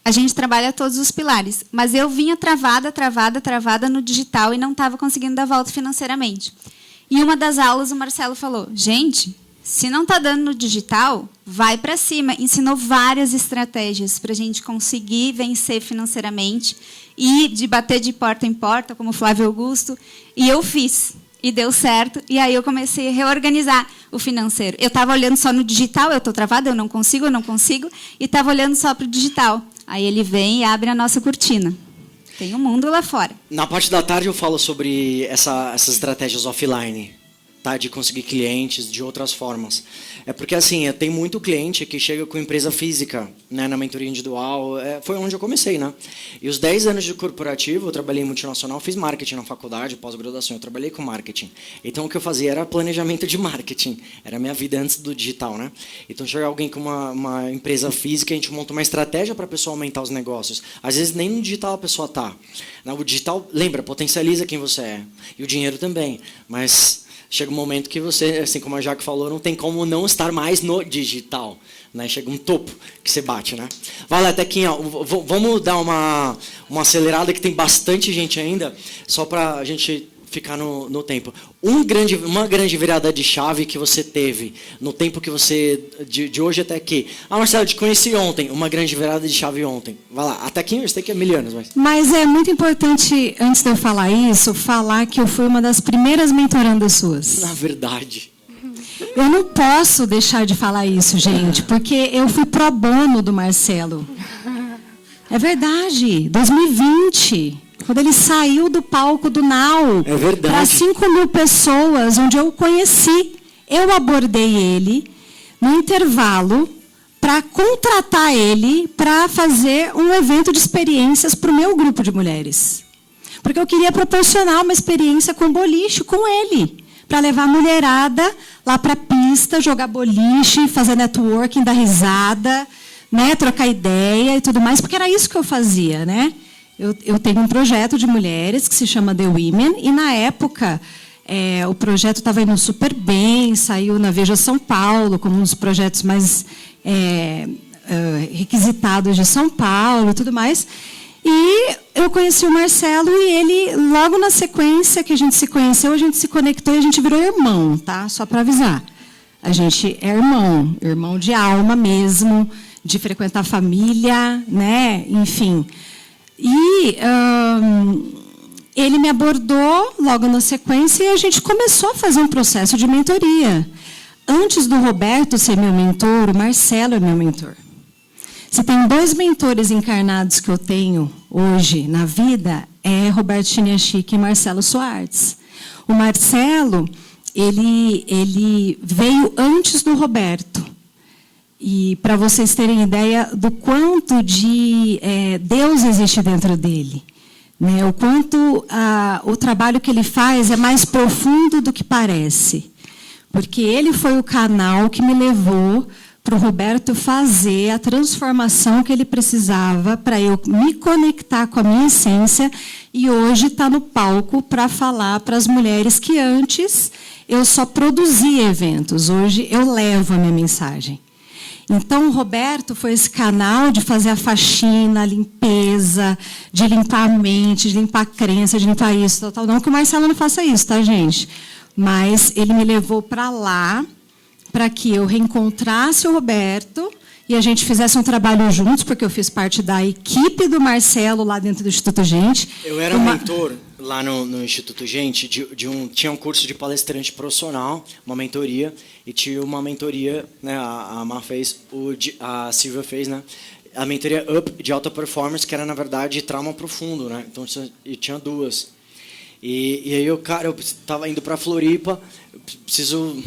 a gente trabalha todos os pilares, mas eu vinha travada no digital e não estava conseguindo dar volta financeiramente. Em uma das aulas, o Marcelo falou, gente, se não está dando no digital, vai para cima. Ensinou várias estratégias para a gente conseguir vencer financeiramente e de bater de porta em porta, como o Flávio Augusto. E eu fiz. E deu certo. E aí eu comecei a reorganizar o financeiro. Eu estava olhando só no digital, eu estou travada, eu não consigo. E estava olhando só para o digital. Aí ele vem e abre a nossa cortina. Tem um mundo lá fora. Na parte da tarde eu falo sobre essas estratégias offline. tá? De conseguir clientes de outras formas. É porque, assim, tem muito cliente que chega com empresa física, né, na mentoria individual. Foi onde eu comecei, né? E os 10 anos de corporativo, eu trabalhei em multinacional, fiz marketing na faculdade, pós-graduação, eu trabalhei com marketing. Então, o que eu fazia era planejamento de marketing. Era a minha vida antes do digital, né? Então, chega alguém com uma empresa física, a gente monta uma estratégia para a pessoa aumentar os negócios. Às vezes, nem no digital a pessoa tá. O digital, lembra, potencializa quem você é. E o dinheiro também. Mas chega um momento que você, assim como a Jaque falou, não tem como não estar mais no digital, né? Chega um topo que você bate, né? Vai lá, Tequinha, vamos dar uma acelerada, que tem bastante gente ainda, só para a gente ficar no tempo. Uma grande virada de chave que você teve no tempo que você, de hoje até aqui. Marcelo, eu te conheci ontem. Uma grande virada de chave ontem. Vai lá. Até aqui eu sei que é milhares. Mas é muito importante, antes de eu falar isso, falar que eu fui uma das primeiras mentorandas suas. Na verdade. Eu não posso deixar de falar isso, gente, porque eu fui pro bono do Marcelo. É verdade. 2020. Quando ele saiu do palco do Now para 5.000 pessoas, onde eu o conheci, eu abordei ele no intervalo para contratar ele para fazer um evento de experiências para o meu grupo de mulheres. Porque eu queria proporcionar uma experiência com boliche com ele, para levar a mulherada lá para a pista, jogar boliche, fazer networking, dar risada, né, trocar ideia e tudo mais, porque era isso que eu fazia, né? Eu tenho um projeto de mulheres que se chama The Women, e, na época, o projeto estava indo super bem, saiu na Veja São Paulo, como um dos projetos mais requisitados de São Paulo e tudo mais. E eu conheci o Marcelo, e ele, logo na sequência que a gente se conheceu, a gente se conectou e a gente virou irmão, tá? Só para avisar. A gente é irmão de alma mesmo, de frequentar a família, né? Enfim. E ele me abordou logo na sequência e a gente começou a fazer um processo de mentoria. Antes do Roberto ser meu mentor, o Marcelo é meu mentor. Se tem 2 mentores encarnados que eu tenho hoje na vida, é Roberto Chiniachique e Marcelo Soares. O Marcelo, ele veio antes do Roberto. E para vocês terem ideia do quanto de Deus existe dentro dele, né? O quanto o trabalho que ele faz é mais profundo do que parece. Porque ele foi o canal que me levou para o Roberto fazer a transformação que ele precisava para eu me conectar com a minha essência, e hoje está no palco para falar para as mulheres que antes eu só produzia eventos, hoje eu levo a minha mensagem. Então, o Roberto foi esse canal de fazer a faxina, a limpeza, de limpar a mente, de limpar a crença, de limpar isso, tal. Não que o Marcelo não faça isso, tá, gente? Mas ele me levou para lá, para que eu reencontrasse o Roberto e a gente fizesse um trabalho juntos, porque eu fiz parte da equipe do Marcelo lá dentro do Instituto Gente. Eu era mentor lá no Instituto Gente, tinha um curso de palestrante profissional, uma mentoria, e tinha uma mentoria, né, a Má fez, a Silvia fez, né, a mentoria Up de alta performance, que era, na verdade, trauma profundo, né? Então, e tinha 2. E aí, eu estava indo para Floripa, eu preciso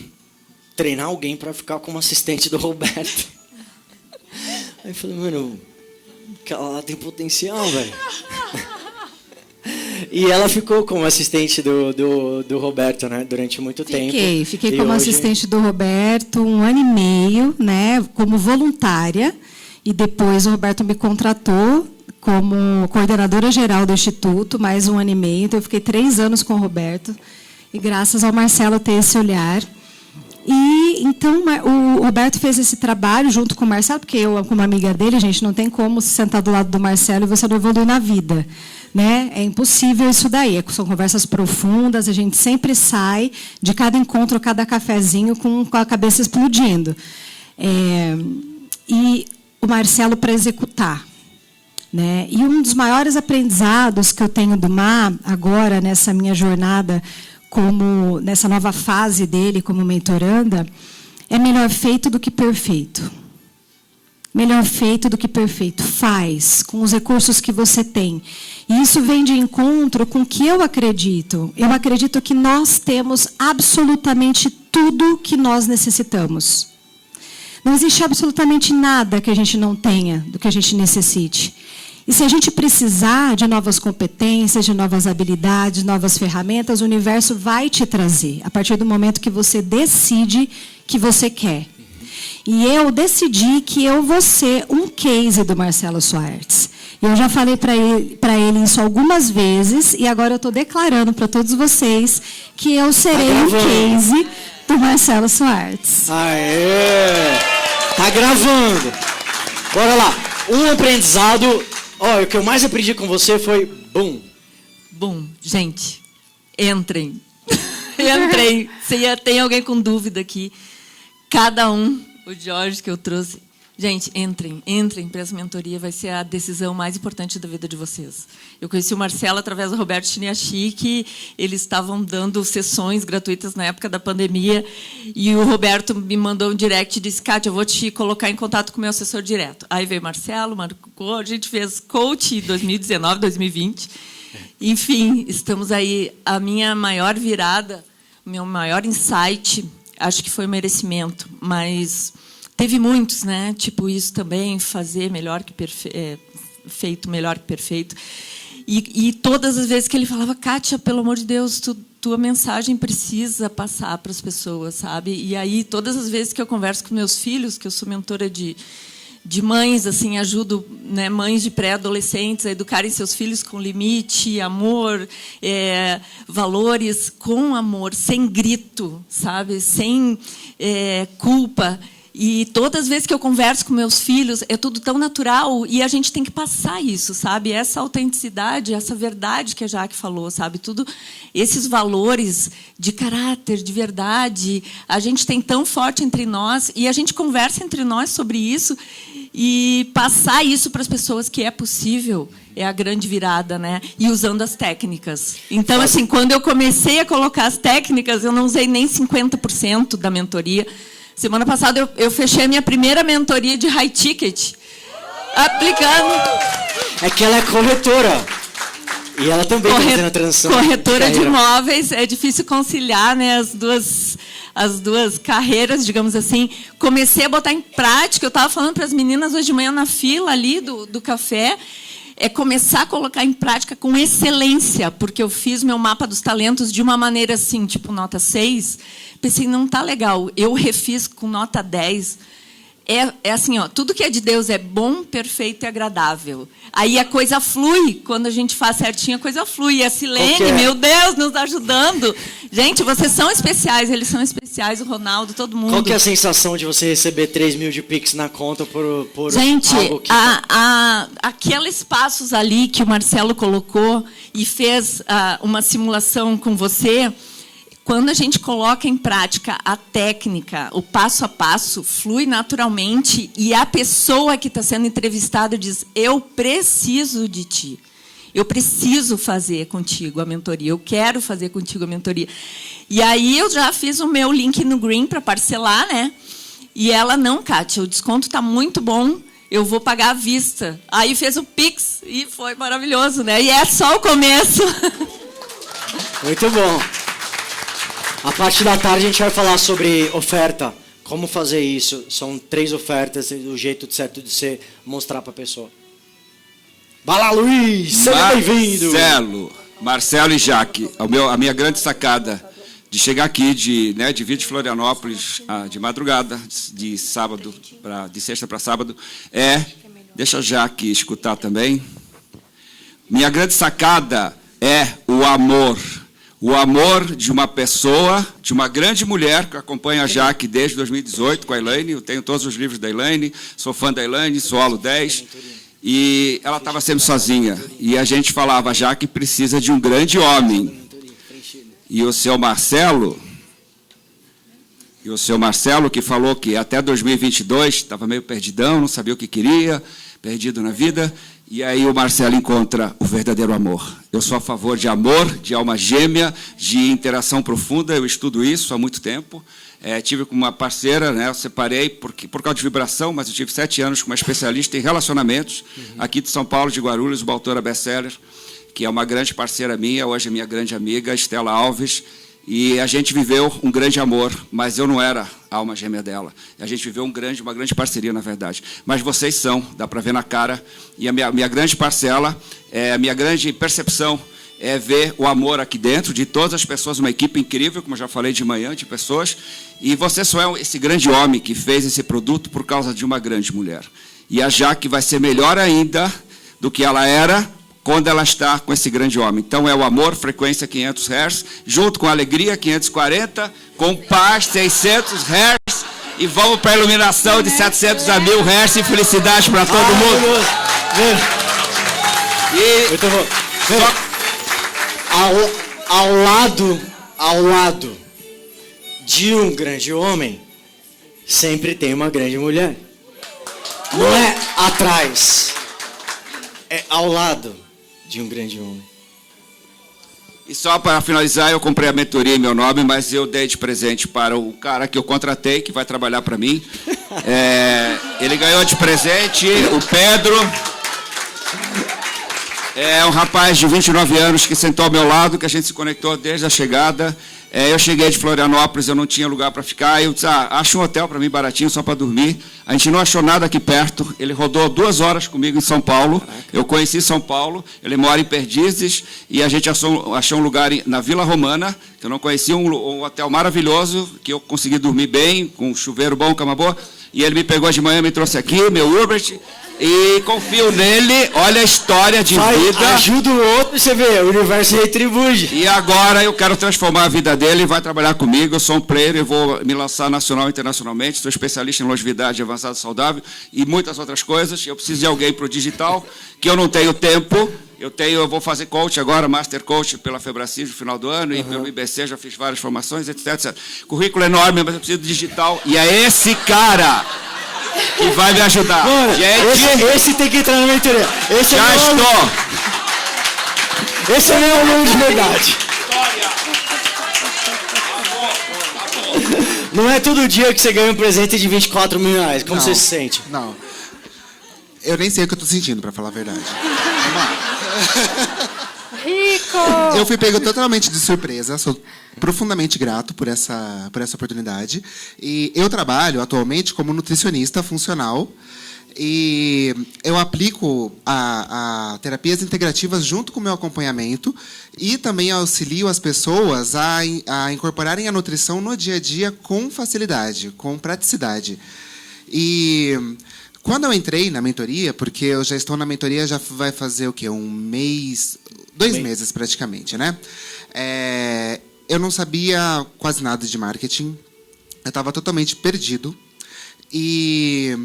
treinar alguém para ficar como assistente do Roberto. Aí eu falei, mano, ela tem potencial, velho. E ela ficou como assistente do Roberto, né, durante muito tempo. Fiquei como assistente do Roberto 1 ano e meio, né, como voluntária. E depois o Roberto me contratou como coordenadora geral do Instituto, mais 1 ano e meio. Então, eu fiquei 3 anos com o Roberto. E graças ao Marcelo ter esse olhar. E então o Roberto fez esse trabalho junto com o Marcelo, porque eu, como amiga dele, gente, não tem como se sentar do lado do Marcelo e você não evoluir na vida, né? É impossível isso daí. São conversas profundas, a gente sempre sai de cada encontro, cada cafezinho com a cabeça explodindo. E o Marcelo para executar, né? E um dos maiores aprendizados que eu tenho do Má agora nessa minha jornada, como nessa nova fase dele como mentoranda, é melhor feito do que perfeito. Melhor feito do que perfeito. Faz, com os recursos que você tem. E isso vem de encontro com o que eu acredito. Eu acredito que nós temos absolutamente tudo que nós necessitamos. Não existe absolutamente nada que a gente não tenha, do que a gente necessite. E se a gente precisar de novas competências, de novas habilidades, novas ferramentas, o universo vai te trazer, a partir do momento que você decide que você quer. E eu decidi que eu vou ser um case do Marcelo Soares. Eu já falei para ele isso algumas vezes, e agora eu estou declarando para todos vocês que eu serei um case do Marcelo Soares. Aê! Tá gravando. Bora lá. Um aprendizado. Olha, o que eu mais aprendi com você foi Bom, gente, entrem. Entrem. Se tem alguém com dúvida aqui, cada um, o Jorge que eu trouxe, gente, entrem para essa mentoria, vai ser a decisão mais importante da vida de vocês. Eu conheci o Marcelo através do Roberto Chiniachi, eles estavam dando sessões gratuitas na época da pandemia, e o Roberto me mandou um direct e disse, Kátia, eu vou te colocar em contato com o meu assessor direto. Aí veio o Marcelo, marcou, a gente fez coach em 2019, 2020. Enfim, estamos aí. A minha maior virada, o meu maior insight, acho que foi o merecimento, mas teve muitos, né? Tipo isso também, fazer melhor que feito melhor que perfeito. E todas as vezes que ele falava, Kátia, pelo amor de Deus, tua mensagem precisa passar para as pessoas, sabe? E aí, todas as vezes que eu converso com meus filhos, que eu sou mentora de mães, assim, ajudo, né, mães de pré-adolescentes a educarem seus filhos com limite, amor, valores com amor, sem grito, sabe? Sem culpa. E todas as vezes que eu converso com meus filhos, é tudo tão natural e a gente tem que passar isso, sabe? Essa autenticidade, essa verdade que a Jaque falou, sabe? Tudo esses valores de caráter, de verdade, a gente tem tão forte entre nós e a gente conversa entre nós sobre isso e passar isso para as pessoas que é possível é a grande virada, né? E usando as técnicas. Então, assim, quando eu comecei a colocar as técnicas, eu não usei nem 50% da mentoria. Semana passada eu fechei a minha primeira mentoria de high ticket, aplicando. É que ela é corretora. E ela também está fazendo a transição. Corretora de imóveis, é difícil conciliar, né, as duas carreiras, digamos assim. Comecei a botar em prática, eu estava falando para as meninas hoje de manhã na fila ali do café, é começar a colocar em prática com excelência, porque eu fiz meu mapa dos talentos de uma maneira assim, tipo nota 6, pensei, não está legal, eu refiz com nota 10, é assim, ó, tudo que é de Deus é bom, perfeito e agradável. Aí a coisa flui, quando a gente faz certinho, a coisa flui. E a Silene, meu Deus, nos ajudando. Gente, vocês são especiais, eles são especiais, o Ronaldo, todo mundo. Qual que é a sensação de você receber 3 mil de Pix na conta por gente, algo que... aqueles passos ali que o Marcelo colocou e fez uma simulação com você... Quando a gente coloca em prática a técnica, o passo a passo, flui naturalmente e a pessoa que está sendo entrevistada diz, eu preciso de ti, eu preciso fazer contigo a mentoria, eu quero fazer contigo a mentoria. E aí eu já fiz o meu link no Green para parcelar, né? E ela, não, Kátia, o desconto está muito bom, eu vou pagar à vista. Aí fez o Pix e foi maravilhoso, né? E é só o começo. Muito bom. A parte da tarde a gente vai falar sobre oferta, como fazer isso. São 3 ofertas, o jeito certo de você mostrar para a pessoa. Vai lá, Luiz, seja bem-vindo. Marcelo e Jaque, a minha grande sacada de chegar aqui, de vir de Florianópolis de madrugada, de sexta para sábado, deixa a Jaque escutar também. Minha grande sacada é o amor. O amor de uma pessoa, de uma grande mulher que acompanha a Jaque desde 2018 com a Elaine. Eu tenho todos os livros da Elaine, sou fã da Elaine, sou aluno 10. E ela estava sempre sozinha. E a gente falava, a Jaque precisa de um grande homem. E o seu Marcelo que falou que até 2022 estava meio perdidão, não sabia o que queria, perdido na vida. E aí o Marcelo encontra o verdadeiro amor. Eu sou a favor de amor, de alma gêmea, de interação profunda. Eu estudo isso há muito tempo. Tive com uma parceira, né, eu separei por causa de vibração, mas eu tive 7 anos com uma especialista em relacionamentos, aqui de São Paulo, de Guarulhos, uma autora best-seller, que é uma grande parceira minha, hoje é minha grande amiga, Estela Alves. E a gente viveu um grande amor, mas eu não era a alma gêmea dela. A gente viveu uma grande parceria, na verdade. Mas vocês são, dá para ver na cara. E a minha grande parcela, a minha grande percepção é ver o amor aqui dentro de todas as pessoas, uma equipe incrível, como eu já falei de manhã, de pessoas. E você só é esse grande homem que fez esse produto por causa de uma grande mulher. E a Jaque vai ser melhor ainda do que ela era quando ela está com esse grande homem. Então é o amor, frequência 500 Hz, junto com a alegria 540, com paz 600 Hz, e vamos para a iluminação de 700 a 1000 Hz e felicidade para todo mundo. E ao lado de um grande homem, sempre tem uma grande mulher. Não é atrás, é ao lado de um grande homem. E só para finalizar, eu comprei a mentoria em meu nome, mas eu dei de presente para o cara que eu contratei, que vai trabalhar para mim. Ele ganhou de presente, o Pedro. É um rapaz de 29 anos que sentou ao meu lado, que a gente se conectou desde a chegada. Eu cheguei de Florianópolis, eu não tinha lugar para ficar. Eu disse, acha um hotel para mim baratinho, só para dormir. A gente não achou nada aqui perto. Ele rodou 2 horas comigo em São Paulo. Eu conheci São Paulo. Ele mora em Perdizes. E a gente achou um lugar na Vila Romana, que eu não conhecia, um hotel maravilhoso, que eu consegui dormir bem, com um chuveiro bom, cama boa. E ele me pegou de manhã, me trouxe aqui, meu Uber. E confio nele, olha a história de vida. Ajuda o outro e você vê, o universo retribui. E agora eu quero transformar a vida dele, vai trabalhar comigo, eu sou um player, eu vou me lançar nacional e internacionalmente, sou especialista em longevidade avançada saudável e muitas outras coisas. Eu preciso de alguém para o digital, que eu não tenho tempo. Eu vou fazer coach agora, Master Coach pela Febracis no final do ano, e pelo IBC já fiz várias formações, etc. Currículo enorme, mas eu preciso de digital. E é esse cara que vai me ajudar. Mano, esse tem que entrar na mentoria. Já estou. Esse é meu aluno de verdade. Não é todo dia que você ganha um presente de 24 mil reais. Como você se sente? Não. Eu nem sei o que eu tô sentindo, pra falar a verdade. Rico! Eu fui pego totalmente de surpresa. Sou profundamente grato por essa oportunidade. E eu trabalho atualmente como nutricionista funcional. E eu aplico a terapias integrativas junto com o meu acompanhamento e também auxilio as pessoas a incorporarem a nutrição no dia a dia com facilidade, com praticidade. E quando eu entrei na mentoria, porque eu já estou na mentoria, já vai fazer o quê? 1 mês, 2 meses praticamente, né? Eu não sabia quase nada de marketing, eu estava totalmente perdido. E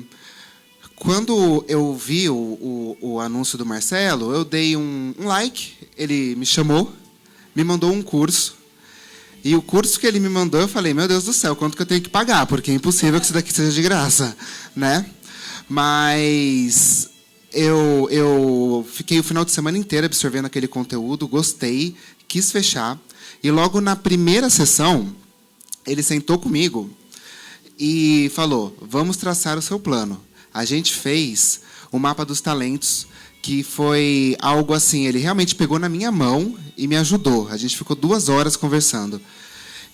quando eu vi o anúncio do Marcelo, eu dei um like, ele me chamou, me mandou um curso. E o curso que ele me mandou, eu falei, meu Deus do céu, quanto que eu tenho que pagar? Porque é impossível que isso daqui seja de graça, né? Mas eu fiquei o final de semana inteiro absorvendo aquele conteúdo, gostei, quis fechar. E logo na primeira sessão, ele sentou comigo e falou, vamos traçar o seu plano. A gente fez o mapa dos talentos, que foi algo assim, ele realmente pegou na minha mão e me ajudou. A gente ficou 2 horas conversando.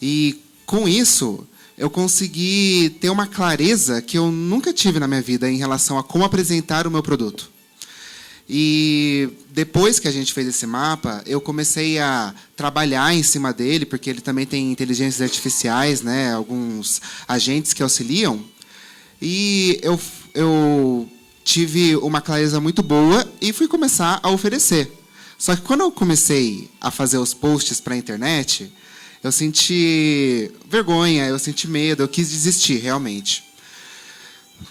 E com isso, eu consegui ter uma clareza que eu nunca tive na minha vida em relação a como apresentar o meu produto. E depois que a gente fez esse mapa, eu comecei a trabalhar em cima dele, porque ele também tem inteligências artificiais, né, alguns agentes que auxiliam. E eu tive uma clareza muito boa e fui começar a oferecer. Só que quando eu comecei a fazer os posts para a internet, eu senti vergonha, eu senti medo, eu quis desistir, realmente.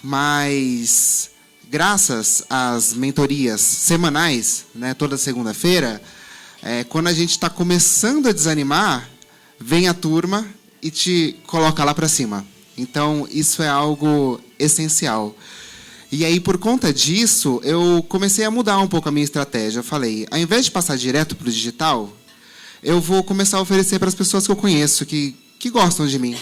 Mas, graças às mentorias semanais, né, toda segunda-feira, quando a gente está começando a desanimar, vem a turma e te coloca lá para cima. Então, isso é algo essencial. E aí, por conta disso, eu comecei a mudar um pouco a minha estratégia. Eu falei, ao invés de passar direto para o digital, eu vou começar a oferecer para as pessoas que eu conheço, que gostam de mim.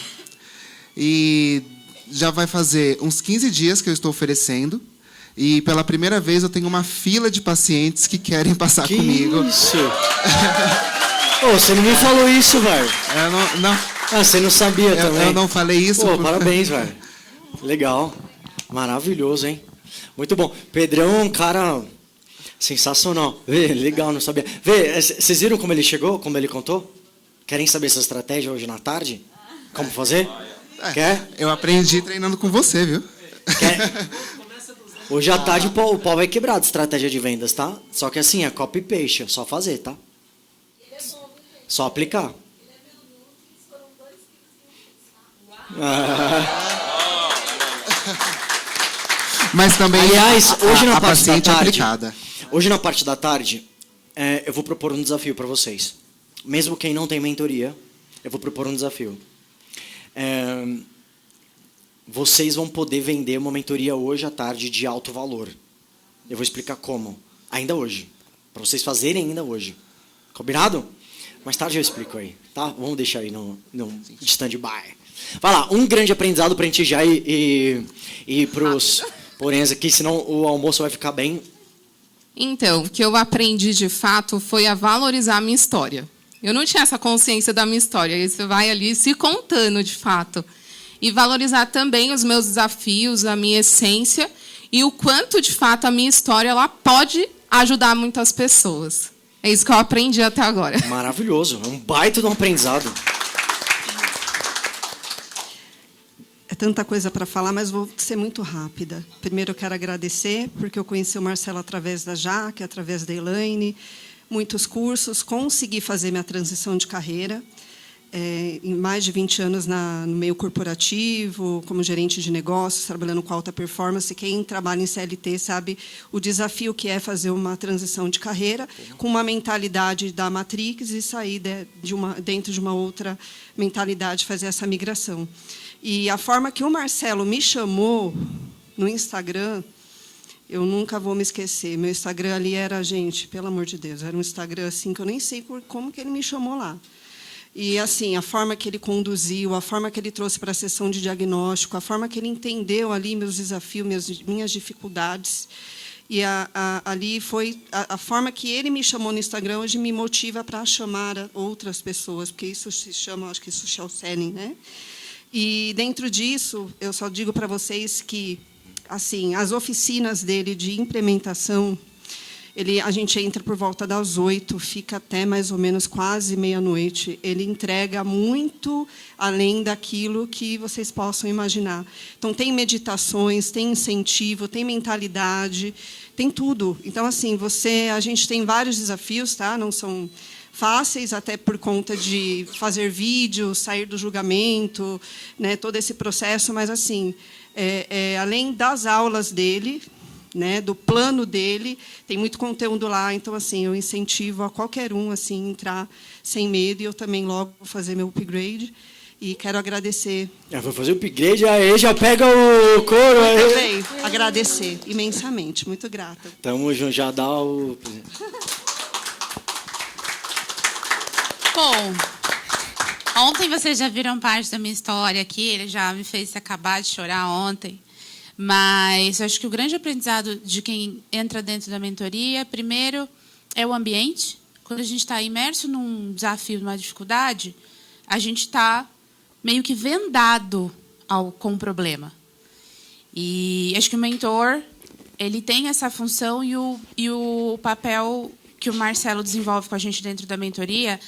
E já vai fazer uns 15 dias que eu estou oferecendo. E pela primeira vez eu tenho uma fila de pacientes que querem passar comigo. Isso! Ô, você não me falou isso, velho. Não. Ah, você não sabia também. Eu não falei isso. Pô, parabéns, velho. Legal. Maravilhoso, hein? Muito bom. Pedrão é um cara sensacional. Vê, legal, não sabia. Vê, vocês viram como ele chegou? Como ele contou? Querem saber essa estratégia hoje na tarde? Como fazer? Quer? Eu aprendi treinando com você, viu? Quer? Hoje à tarde o pau vai quebrar de estratégia de vendas, tá? Só que assim, é copy e paste, é só fazer, tá? Só aplicar. Mas também, aliás, hoje na a parte da paciente tarde, aplicada. Hoje na parte da tarde, eu vou propor um desafio para vocês. Mesmo quem não tem mentoria, eu vou propor um desafio. Vocês vão poder vender uma mentoria hoje à tarde de alto valor. Eu vou explicar como. Ainda hoje. Para vocês fazerem ainda hoje. Combinado? Mais tarde eu explico aí, tá? Vamos deixar aí no stand-by. Vai lá, um grande aprendizado para a gente já ir pros poréns aqui, senão o almoço vai ficar bem. Então, o que eu aprendi de fato foi a valorizar a minha história. Eu não tinha essa consciência da minha história. Aí você vai ali se contando de fato. E valorizar também os meus desafios, a minha essência e o quanto, de fato, a minha história ela pode ajudar muitas pessoas. É isso que eu aprendi até agora. Maravilhoso. É um baita de um aprendizado. É tanta coisa para falar, mas vou ser muito rápida. Primeiro, eu quero agradecer, porque eu conheci o Marcelo através da Jaque, através da Elaine, muitos cursos, consegui fazer minha transição de carreira. Em mais de 20 anos no meio corporativo, como gerente de negócios, trabalhando com alta performance. Quem trabalha em CLT sabe o desafio que é fazer uma transição de carreira com uma mentalidade da Matrix e sair dentro de uma outra mentalidade, fazer essa migração. E a forma que o Marcelo me chamou no Instagram, eu nunca vou me esquecer. Meu Instagram ali era, gente, pelo amor de Deus, era um Instagram assim que eu nem sei como que ele me chamou lá. E, assim, a forma que ele conduziu, a forma que ele trouxe para a sessão de diagnóstico, a forma que ele entendeu ali meus desafios, minhas dificuldades. E ali foi a forma que ele me chamou no Instagram hoje me motiva para chamar outras pessoas, porque isso se chama, acho que, social selling, né? E, dentro disso, eu só digo para vocês que, assim, as oficinas dele de implementação, a gente entra por volta das 8, fica até mais ou menos quase meia-noite. Ele entrega muito além daquilo que vocês possam imaginar. Então, tem meditações, tem incentivo, tem mentalidade, tem tudo. Então, assim, a gente tem vários desafios, tá? Não são fáceis, até por conta de fazer vídeo, sair do julgamento, né? Todo esse processo, mas, assim, além das aulas dele, né, do plano dele, tem muito conteúdo lá, então assim, eu incentivo a qualquer um assim entrar sem medo, e eu também logo vou fazer meu upgrade e quero agradecer. Vou fazer o upgrade, aí já pega o couro. Eu também agradecer imensamente, muito grata. Tamo junto, já dá o... Bom, ontem vocês já viram parte da minha história aqui, ele já me fez acabar de chorar ontem. Mas eu acho que o grande aprendizado de quem entra dentro da mentoria, primeiro, é o ambiente. Quando a gente está imerso num desafio, numa dificuldade, a gente está meio que vendado com o problema. E acho que o mentor ele tem essa função e o papel que o Marcelo desenvolve com a gente dentro da mentoria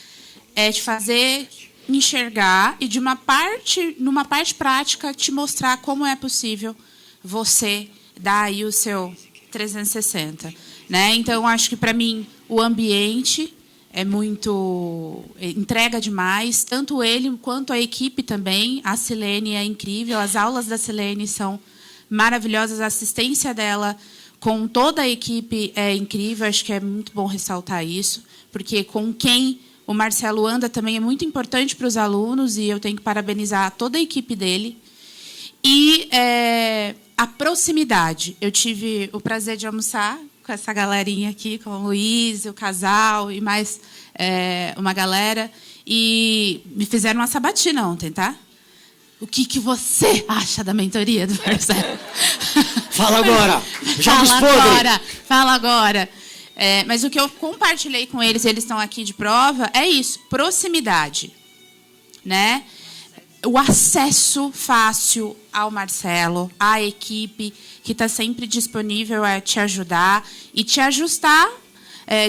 é de fazer enxergar e, numa parte prática, te mostrar como é possível você dá aí o seu 360, né? Então, acho que, para mim, o ambiente entrega demais, tanto ele quanto a equipe também. A Silene é incrível, as aulas da Silene são maravilhosas, a assistência dela com toda a equipe é incrível, acho que é muito bom ressaltar isso, porque com quem o Marcelo anda também é muito importante para os alunos, e eu tenho que parabenizar toda a equipe dele. E a proximidade. Eu tive o prazer de almoçar com essa galerinha aqui, com o Luiz, o casal e mais uma galera. E me fizeram uma sabatina ontem, tá? O que você acha da mentoria do Marcelo? Fala agora! Fala agora! Mas o que eu compartilhei com eles estão aqui de prova, é isso, proximidade. Né? O acesso fácil ao Marcelo, à equipe, que está sempre disponível a te ajudar e te ajustar,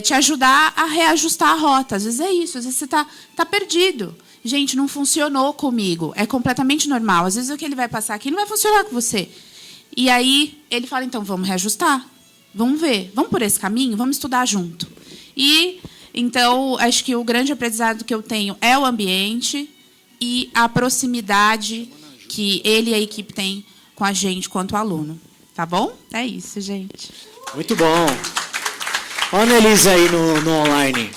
te ajudar a reajustar a rota. Às vezes é isso, às vezes você tá perdido. Gente, não funcionou comigo. É completamente normal. Às vezes o que ele vai passar aqui não vai funcionar com você. E aí ele fala, então, vamos reajustar. Vamos ver. Vamos por esse caminho? Vamos estudar junto. E, então, acho que o grande aprendizado que eu tenho é o ambiente e a proximidade que ele e a equipe têm com a gente quanto aluno. Tá bom? É isso, gente. Muito bom. Olha a Elisa aí no online,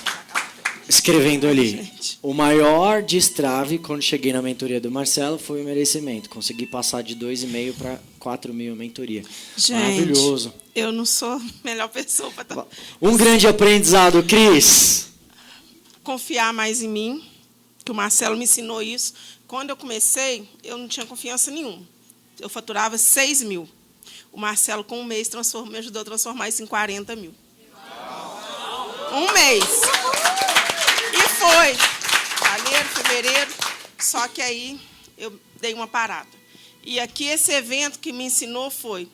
escrevendo ali. O maior destrave quando cheguei na mentoria do Marcelo foi o merecimento. Consegui passar de 2,5 para 4.000 a mentoria. Gente, maravilhoso. Eu não sou a melhor pessoa para estar... Um grande aprendizado, Cris. Confiar mais em mim, que o Marcelo me ensinou isso. Quando eu comecei, eu não tinha confiança nenhuma. Eu faturava 6 mil. O Marcelo, com um mês, me ajudou a transformar isso em 40 mil. Um mês. E foi. Janeiro, fevereiro. Só que aí eu dei uma parada. E aqui esse evento que me ensinou foi...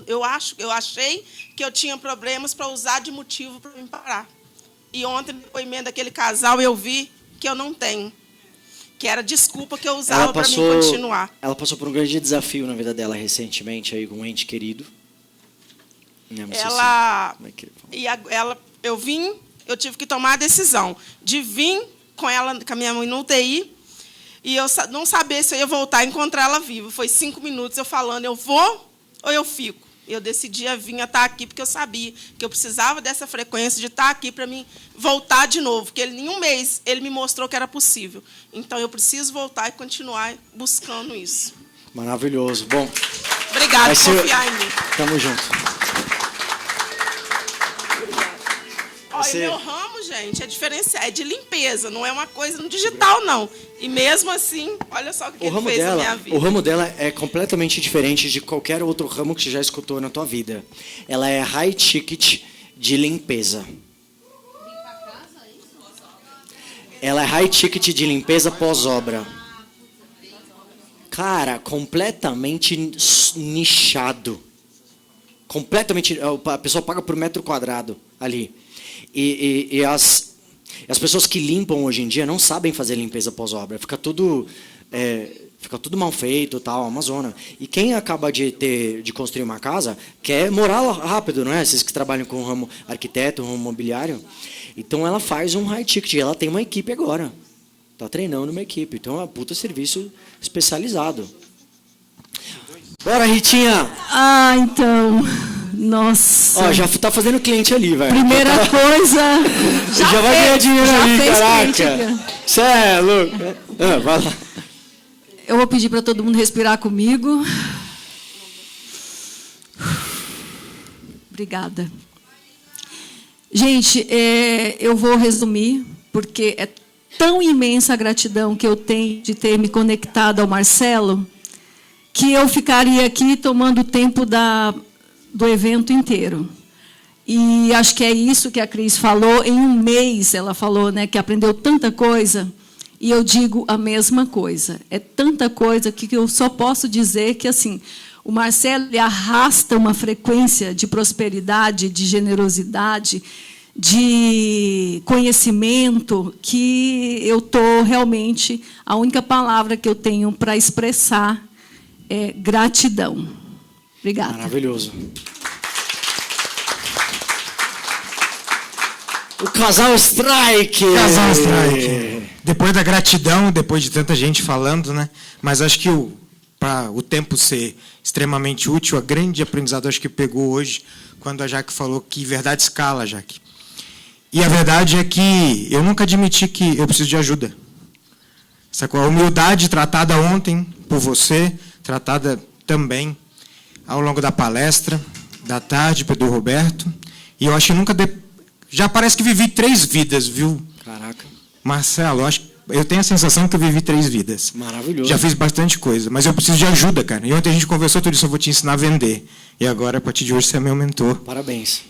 Eu achei que eu tinha problemas para usar de motivo para me parar. E ontem, no depoimento daquele casal, eu vi que eu não tenho. Que era desculpa que eu usava para mim continuar. Ela passou por um grande desafio na vida dela recentemente, aí, com um ente querido. Eu tive que tomar a decisão de vir com a minha mãe no UTI e eu não saber se eu ia voltar a encontrar ela viva. Foi 5 minutos eu falando, eu vou ou eu fico? Eu decidi vir a estar aqui porque eu sabia que eu precisava dessa frequência de estar aqui para mim voltar de novo. Porque em um mês ele me mostrou que era possível. Então eu preciso voltar e continuar buscando isso. Maravilhoso. Bom. Obrigada por confiar em mim. Tamo junto. Olha, meu ramo, gente, é diferenciado, é de limpeza, não é uma coisa no digital, não. E mesmo assim, olha só o que ele fez na minha vida. O ramo dela é completamente diferente de qualquer outro ramo que você já escutou na tua vida. Ela é high ticket de limpeza. Ela é high ticket de limpeza pós-obra. Cara, completamente nichado. Completamente. A pessoa paga por metro quadrado ali. E as pessoas que limpam hoje em dia não sabem fazer limpeza pós-obra. Fica tudo mal feito, tal, uma zona. E quem acaba de construir uma casa quer morar rápido, não é? Vocês que trabalham com o ramo arquiteto, ramo imobiliário. Então ela faz um high ticket. Ela tem uma equipe agora. Está treinando uma equipe. Então é um puta serviço especializado. Bora, Ritinha! Então... Nossa. Ó, já tá fazendo cliente ali, velho. Primeira coisa. Já vai ganhar dinheiro ali, caraca. Você é louco. Vai lá. Eu vou pedir para todo mundo respirar comigo. Obrigada. Gente, eu vou resumir, porque é tão imensa a gratidão que eu tenho de ter me conectado ao Marcelo, que eu ficaria aqui tomando o tempo do evento inteiro. E acho que é isso que a Cris falou. Em um mês, ela falou, né, que aprendeu tanta coisa. E eu digo a mesma coisa. É tanta coisa que eu só posso dizer que, assim, o Marcelo ele arrasta uma frequência de prosperidade, de generosidade, de conhecimento, que eu estou realmente... A única palavra que eu tenho para expressar é gratidão. Obrigada. Maravilhoso. O casal Strike. Casal Strike. Depois da gratidão, depois de tanta gente falando, né? Mas acho que para o tempo ser extremamente útil, a grande aprendizado acho que pegou hoje, quando a Jaque falou que verdade escala, Jaque. E a verdade é que eu nunca admiti que eu preciso de ajuda. A humildade tratada ontem por você, tratada também, ao longo da palestra, da tarde, Pedro Roberto. E eu acho que nunca... Já parece que vivi 3 vidas, viu? Caraca. Marcelo, eu tenho a sensação que eu vivi 3 vidas. Maravilhoso. Já fiz bastante coisa, mas eu preciso de ajuda, cara. E ontem a gente conversou tudo isso, eu vou te ensinar a vender. E agora, a partir de hoje, você é meu mentor. Parabéns.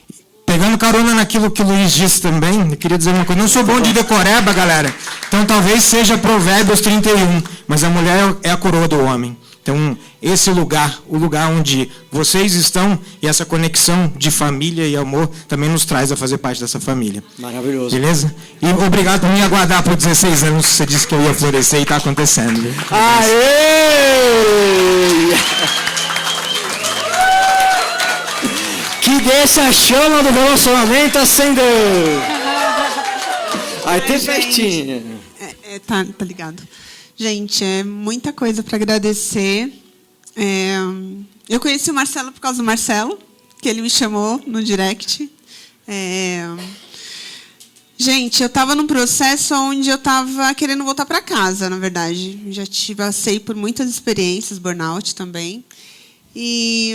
Pegando carona naquilo que o Luiz disse também, eu queria dizer uma coisa. Não sou bom de decoreba, galera. Então, talvez seja Provérbios 31. Mas a mulher é a coroa do homem. Então, esse lugar, o lugar onde vocês estão, e essa conexão de família e amor, também nos traz a fazer parte dessa família. Maravilhoso. Beleza? E obrigado por me aguardar por 16 anos. Você disse que eu ia florescer e está acontecendo. Viu? Aê! Que deixa a chama do relacionamento acender. Aí tem festinha. Tá ligado. Gente, é muita coisa para agradecer. Eu conheci o Marcelo por causa do Marcelo, que ele me chamou no direct. Gente, eu estava num processo onde eu estava querendo voltar para casa, na verdade. Já passei por muitas experiências, burnout também. E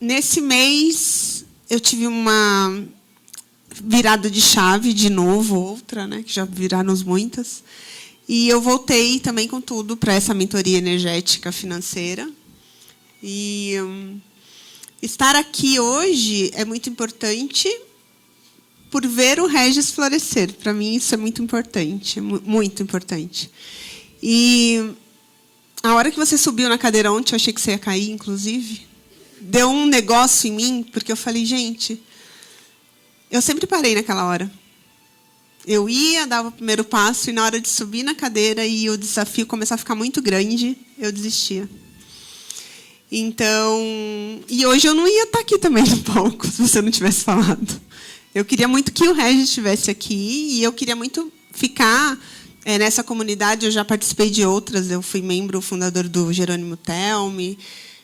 nesse mês eu tive uma virada de chave de novo, outra, né, que já viraram muitas. E eu voltei também com tudo para essa mentoria energética financeira. E estar aqui hoje é muito importante por ver o Regis florescer. Para mim, isso é muito importante, muito importante. E a hora que você subiu na cadeira ontem, eu achei que você ia cair, inclusive. Deu um negócio em mim, porque eu falei, gente, eu sempre parei naquela hora. Eu ia, dava o primeiro passo, e na hora de subir na cadeira e o desafio começar a ficar muito grande, eu desistia. Então, e hoje eu não ia estar aqui também no palco, se você não tivesse falado. Eu queria muito que o Regis estivesse aqui, e eu queria muito ficar nessa comunidade. Eu já participei de outras, eu fui membro fundador do Jerônimo Telme,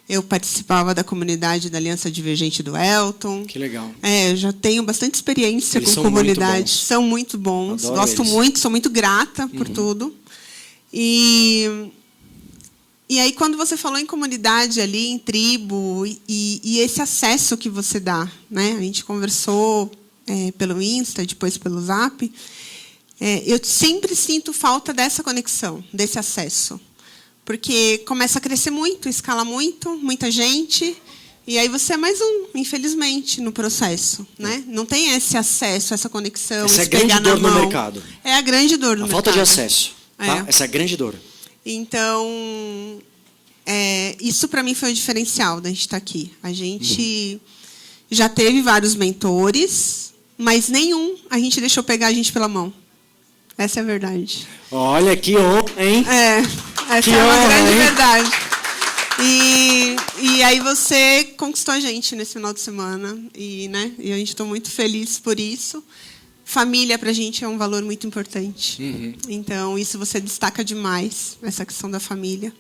eu participava da comunidade da Aliança Divergente do Elton. Que legal. Eu já tenho bastante experiência com comunidade. São muito bons. Adoro Gosto eles. muito, sou muito grata por tudo. E aí, quando você falou em comunidade ali, em tribo, e esse acesso que você dá, né? A gente conversou pelo Insta, depois pelo Zap. Eu sempre sinto falta dessa conexão, desse acesso. Porque começa a crescer muito, escala muito, muita gente, e aí você é mais um, infelizmente, no processo, né? Não tem esse acesso, essa conexão, Essa é a esse grande pegar na dor no mão. mercado. É a grande dor no mercado. A falta de acesso. Tá? Essa é a grande dor. Então, isso para mim foi o diferencial da gente estar aqui. A gente já teve vários mentores, mas nenhum a gente deixou pegar a gente pela mão. Essa é a verdade. Olha, que honra, hein? Essa que é uma honra, grande hein? verdade. E aí você conquistou a gente nesse final de semana. E a gente está muito feliz por isso. Família, para a gente, é um valor muito importante. Então, isso você destaca demais, essa questão da família.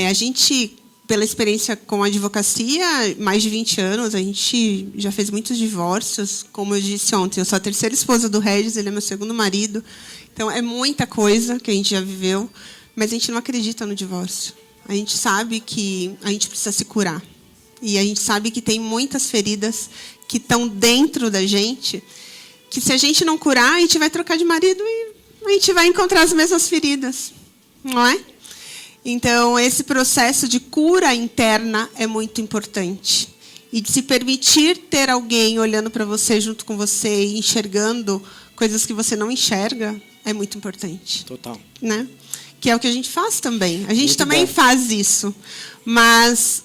A gente, pela experiência com a advocacia, mais de 20 anos, a gente já fez muitos divórcios. Como eu disse ontem, eu sou a terceira esposa do Regis, ele é meu segundo marido. Então, é muita coisa que a gente já viveu, mas a gente não acredita no divórcio. A gente sabe que a gente precisa se curar. E a gente sabe que tem muitas feridas que estão dentro da gente, que se a gente não curar, a gente vai trocar de marido e a gente vai encontrar as mesmas feridas, não é? Então, esse processo de cura interna é muito importante. E de se permitir ter alguém olhando para você, junto com você, e enxergando coisas que você não enxerga, é muito importante. Total. Né? Que é o que a gente faz também. A gente Muito também bom. faz isso. Mas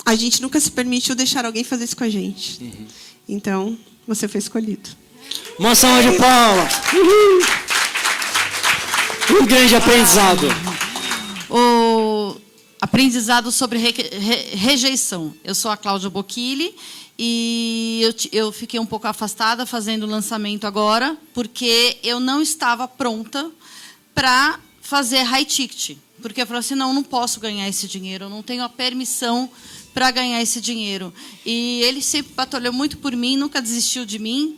a gente nunca se permitiu deixar alguém fazer isso com a gente. Então, você foi escolhido. Uma salva de palmas. Um grande aprendizado. O aprendizado sobre rejeição. Eu sou a Cláudia Bocchilli e eu fiquei um pouco afastada fazendo o lançamento agora, porque eu não estava pronta para fazer high ticket. Porque eu falei assim, não posso ganhar esse dinheiro, eu não tenho a permissão para ganhar esse dinheiro. E ele sempre batalhou muito por mim, nunca desistiu de mim.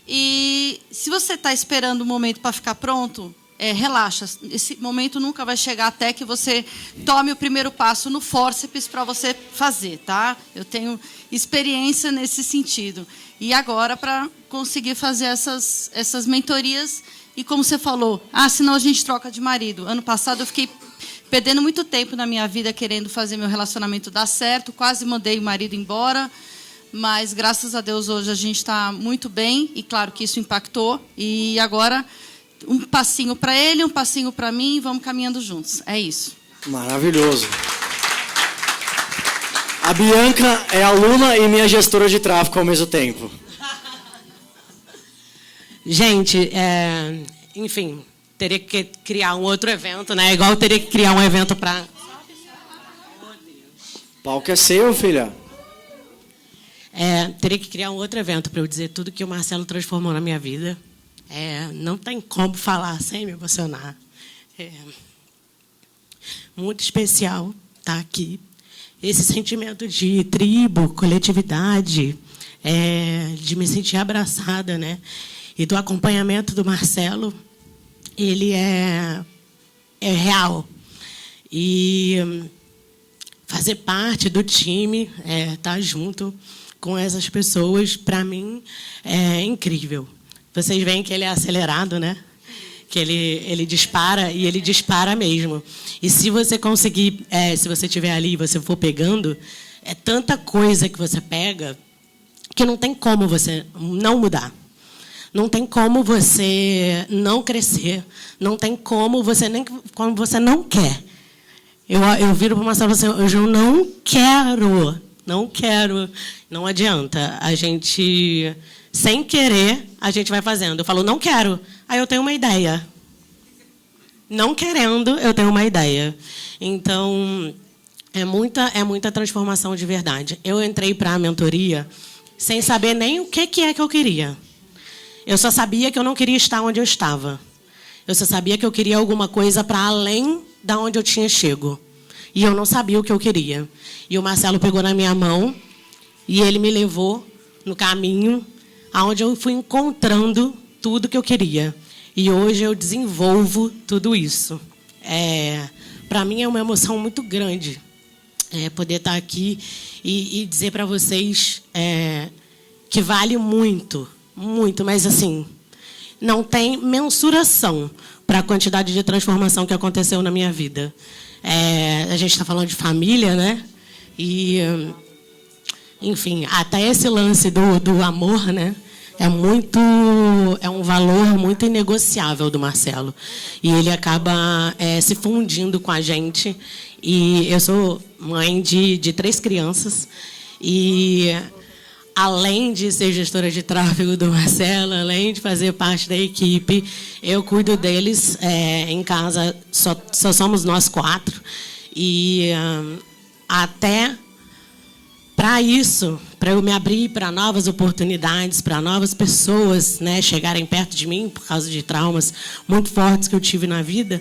E se você está esperando o momento para ficar pronto, relaxa. Esse momento nunca vai chegar até que você tome o primeiro passo no fórceps para você fazer, tá? Eu tenho experiência nesse sentido. E agora, para conseguir fazer essas mentorias, e como você falou, senão a gente troca de marido. Ano passado eu fiquei perdendo muito tempo na minha vida querendo fazer meu relacionamento dar certo, quase mandei o marido embora, mas graças a Deus hoje a gente está muito bem, e claro que isso impactou, e agora um passinho para ele, um passinho para mim, vamos caminhando juntos. É isso. Maravilhoso. A Bianca é aluna e minha gestora de tráfego ao mesmo tempo. Gente, enfim, teria que criar um outro evento, né? Igual eu teria que criar um evento para... O palco é seu, filha. Teria que criar um outro evento para eu dizer tudo que o Marcelo transformou na minha vida. Não tem como falar sem me emocionar. Muito especial estar aqui. Esse sentimento de tribo, coletividade, de me sentir abraçada, né? E do acompanhamento do Marcelo, ele é real. E fazer parte do time, estar junto com essas pessoas, para mim, é incrível. Vocês veem que ele é acelerado, né? Que ele dispara, e ele dispara mesmo. E se você conseguir, se você estiver ali e você for pegando, é tanta coisa que você pega que não tem como você não mudar. Não tem como você não crescer. Não tem como você nem como você não quer. Eu viro para o Marcelo assim, hoje eu não quero. Não quero. Não adianta. A gente, sem querer, a gente vai fazendo. Eu falo, não quero. Aí eu tenho uma ideia. Não querendo, eu tenho uma ideia. Então, é muita transformação de verdade. Eu entrei para a mentoria sem saber nem o que é que eu queria. Eu só sabia que eu não queria estar onde eu estava. Eu só sabia que eu queria alguma coisa para além da onde eu tinha chego. E eu não sabia o que eu queria. E o Marcelo pegou na minha mão e ele me levou no caminho aonde eu fui encontrando tudo que eu queria. E hoje eu desenvolvo tudo isso. Para mim é uma emoção muito grande poder estar aqui e dizer para vocês que vale muito, muito, mas assim, não tem mensuração para a quantidade de transformação que aconteceu na minha vida. A gente está falando de família, né? E, enfim, até esse lance do amor, né? É um valor muito inegociável do Marcelo. E ele acaba se fundindo com a gente. E eu sou mãe de 3 crianças. E além de ser gestora de tráfego do Marcelo, além de fazer parte da equipe, eu cuido deles em casa, só somos nós 4. E até para isso, para eu me abrir para novas oportunidades, para novas pessoas, né, chegarem perto de mim por causa de traumas muito fortes que eu tive na vida,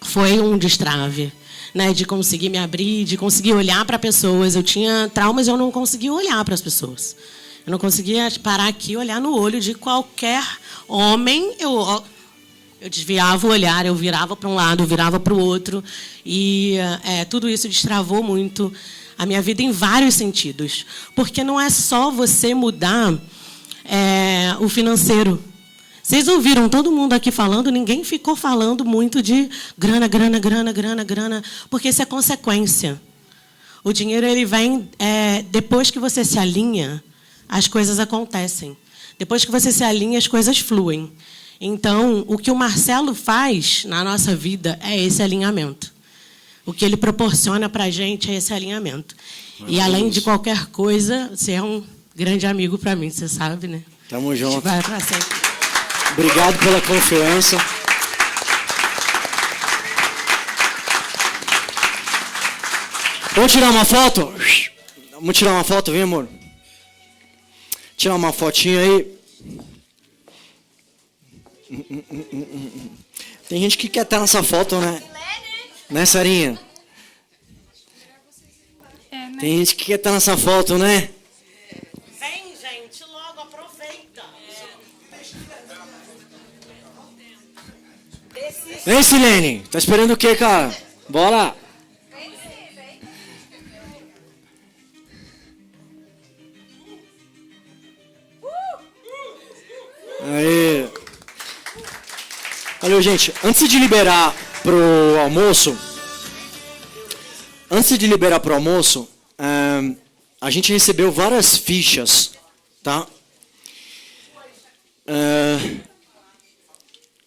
foi um destrave. Né, de conseguir me abrir, de conseguir olhar para pessoas. Eu tinha traumas e eu não conseguia olhar para as pessoas. Eu não conseguia parar aqui e olhar no olho de qualquer homem. Eu desviava o olhar, eu virava para um lado, eu virava para o outro. E tudo isso destravou muito a minha vida em vários sentidos. Porque não é só você mudar o financeiro. Vocês ouviram todo mundo aqui falando, ninguém ficou falando muito de grana, porque isso é consequência. O dinheiro ele vem depois que você se alinha, as coisas acontecem. Depois que você se alinha, as coisas fluem. Então, o que o Marcelo faz na nossa vida é esse alinhamento. O que ele proporciona para a gente é esse alinhamento. E, além de qualquer coisa, você é um grande amigo para mim, você sabe, né? Tamo junto. Vai para sempre. Obrigado pela confiança. Vamos tirar uma foto? Vamos tirar uma foto, vem, amor? Tirar uma fotinha aí. Tem gente que quer estar nessa foto, né? Né, Sarinha? Tem gente que quer estar nessa foto, né? Vem, gente, logo aproveita. Vem, Silene. Tá esperando o quê, cara? Bora. Aí. Valeu, gente. Antes de liberar pro almoço, a gente recebeu várias fichas, tá?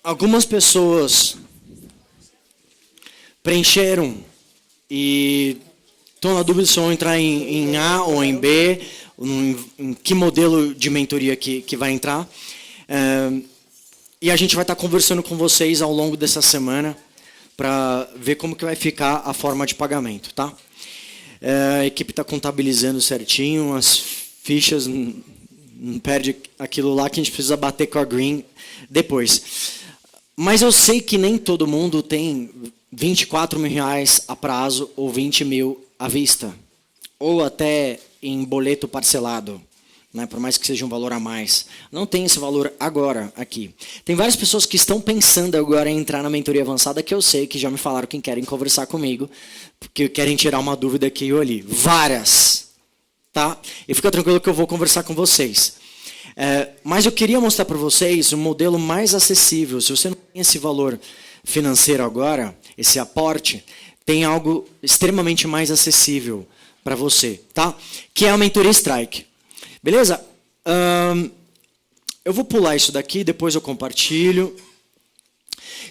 Algumas pessoas preencheram e estão na dúvida se vão entrar em A ou em B, em que modelo de mentoria que vai entrar. E a gente vai estar conversando com vocês ao longo dessa semana para ver como que vai ficar a forma de pagamento, tá? A equipe está contabilizando certinho, as fichas, não perde aquilo lá que a gente precisa bater com a Green depois. Mas eu sei que nem todo mundo tem 24 mil reais a prazo ou 20 mil à vista. Ou até em boleto parcelado, né, por mais que seja um valor a mais. Não tem esse valor agora aqui. Tem várias pessoas que estão pensando agora em entrar na mentoria avançada que eu sei que já me falaram que querem conversar comigo, porque querem tirar uma dúvida aqui ou ali. Várias. Tá? E fica tranquilo que eu vou conversar com vocês. Mas eu queria mostrar para vocês um modelo mais acessível. Se você não tem esse valor financeiro agora, esse aporte, tem algo extremamente mais acessível para você, tá? Que é a mentoria Strike. Beleza? Eu vou pular isso daqui, depois eu compartilho.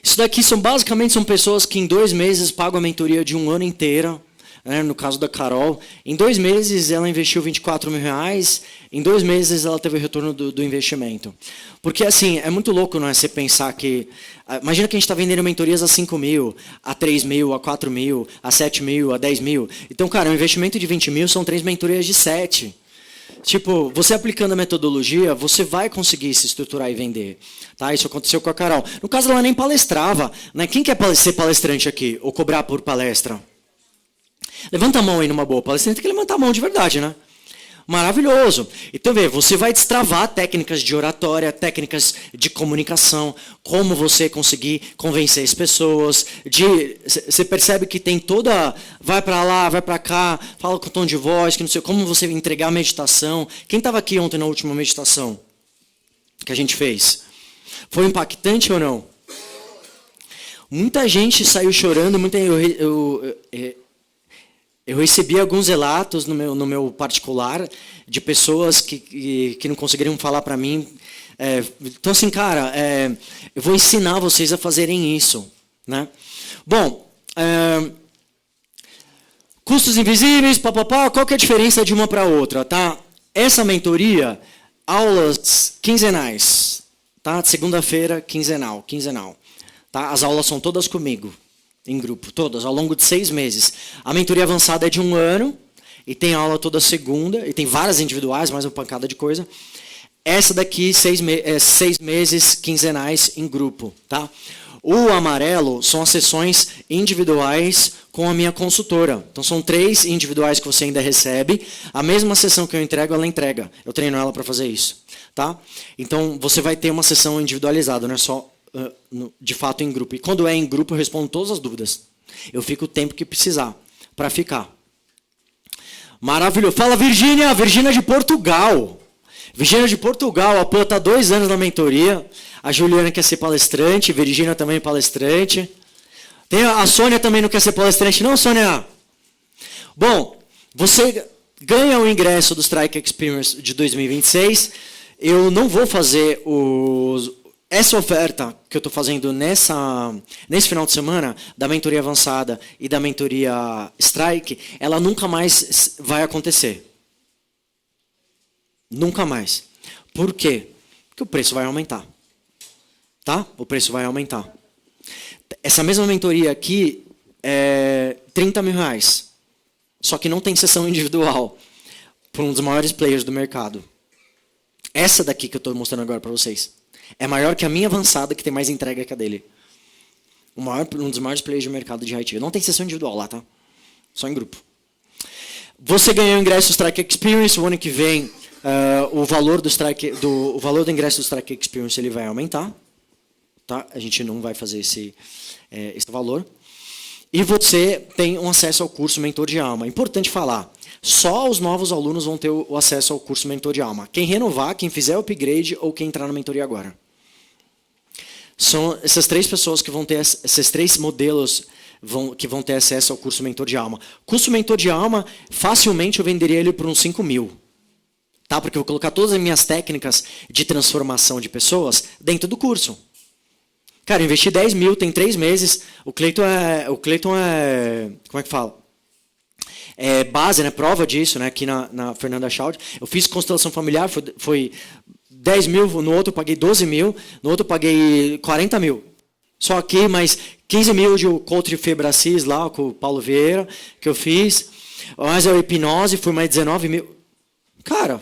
Isso daqui basicamente são pessoas que em 2 meses pagam a mentoria de 1 ano inteiro. No caso da Carol, em 2 meses ela investiu 24 mil reais, em 2 meses ela teve o retorno do investimento. Porque assim, é muito louco, não é? Você pensar que... Imagina que a gente está vendendo mentorias a 5 mil, a 3 mil, a 4 mil, a 7 mil, a 10 mil. Então, cara, um investimento de 20 mil são 3 mentorias de 7. Tipo, você aplicando a metodologia, você vai conseguir se estruturar e vender. Tá? Isso aconteceu com a Carol. No caso, ela nem palestrava. Né? Quem quer ser palestrante aqui? Ou cobrar por palestra? Levanta a mão aí numa boa palestrante, tem que levantar a mão de verdade, né? Maravilhoso. Então, você vai destravar técnicas de oratória, técnicas de comunicação, como você conseguir convencer as pessoas. Você percebe que tem toda... Vai para lá, vai para cá, fala com tom de voz, que não sei como você entregar a meditação. Quem estava aqui ontem na última meditação que a gente fez? Foi impactante ou não? Muita gente saiu chorando, eu recebi alguns relatos no meu particular de pessoas que não conseguiriam falar para mim. Então, assim, cara, eu vou ensinar vocês a fazerem isso. Né? Bom, custos invisíveis, qual que é a diferença de uma para outra? Tá? Essa mentoria, aulas quinzenais. Tá? Segunda-feira, quinzenal. Tá? As aulas são todas comigo. Em grupo, todas, ao longo de 6 meses. A mentoria avançada é de 1 ano, e tem aula toda segunda, e tem várias individuais, mais uma pancada de coisa. Essa daqui, 6 meses quinzenais em grupo. Tá? O amarelo são as sessões individuais com a minha consultora. Então, são 3 individuais que você ainda recebe. A mesma sessão que eu entrego, ela entrega. Eu treino ela para fazer isso. Tá? Então, você vai ter uma sessão individualizada, não é só... de fato em grupo. E quando é em grupo eu respondo todas as dúvidas. Eu fico o tempo que precisar para ficar. Maravilhoso. Fala Virgínia, Virgínia de Portugal. Virgínia de Portugal, a Pô está 2 anos na mentoria. A Juliana quer ser palestrante, Virgínia também palestrante. Tem a Sônia também não quer ser palestrante, não, Sônia? Bom, você ganha o ingresso do Strike Experience de 2026. Eu não vou fazer essa oferta que eu estou fazendo nesse final de semana, da mentoria avançada e da mentoria Strike, ela nunca mais vai acontecer. Nunca mais. Por quê? Porque o preço vai aumentar. Tá? O preço vai aumentar. Essa mesma mentoria aqui é 30 mil reais. Só que não tem sessão individual. Por um dos maiores players do mercado. Essa daqui que eu estou mostrando agora para vocês. É maior que a minha avançada, que tem mais entrega que a dele. Um dos maiores players de mercado de IT. Não tem sessão individual lá, tá? Só em grupo. Você ganhou o ingresso do Strike Experience. O ano que vem, o valor do ingresso do Strike Experience ele vai aumentar. Tá? A gente não vai fazer esse valor. E você tem um acesso ao curso Mentor de Alma. Importante falar, só os novos alunos vão ter o acesso ao curso Mentor de Alma. Quem renovar, quem fizer o upgrade ou quem entrar na mentoria agora. São essas 3 pessoas que vão ter, esses 3 modelos que vão ter acesso ao curso Mentor de Alma. Curso Mentor de Alma, facilmente eu venderia ele por uns 5 mil. Tá? Porque eu vou colocar todas as minhas técnicas de transformação de pessoas dentro do curso. Cara, eu investi 10 mil, tem 3 meses. O Cleiton é... Como é que fala? É base, né? Prova disso, né? Aqui na Fernanda Schaud. Eu fiz constelação familiar, foi 10 mil, no outro eu paguei 12 mil, no outro eu paguei 40 mil. Só aqui, mais 15 mil de Coach Febracis lá, com o Paulo Vieira, que eu fiz. Mais a hipnose, foi mais 19 mil. Cara,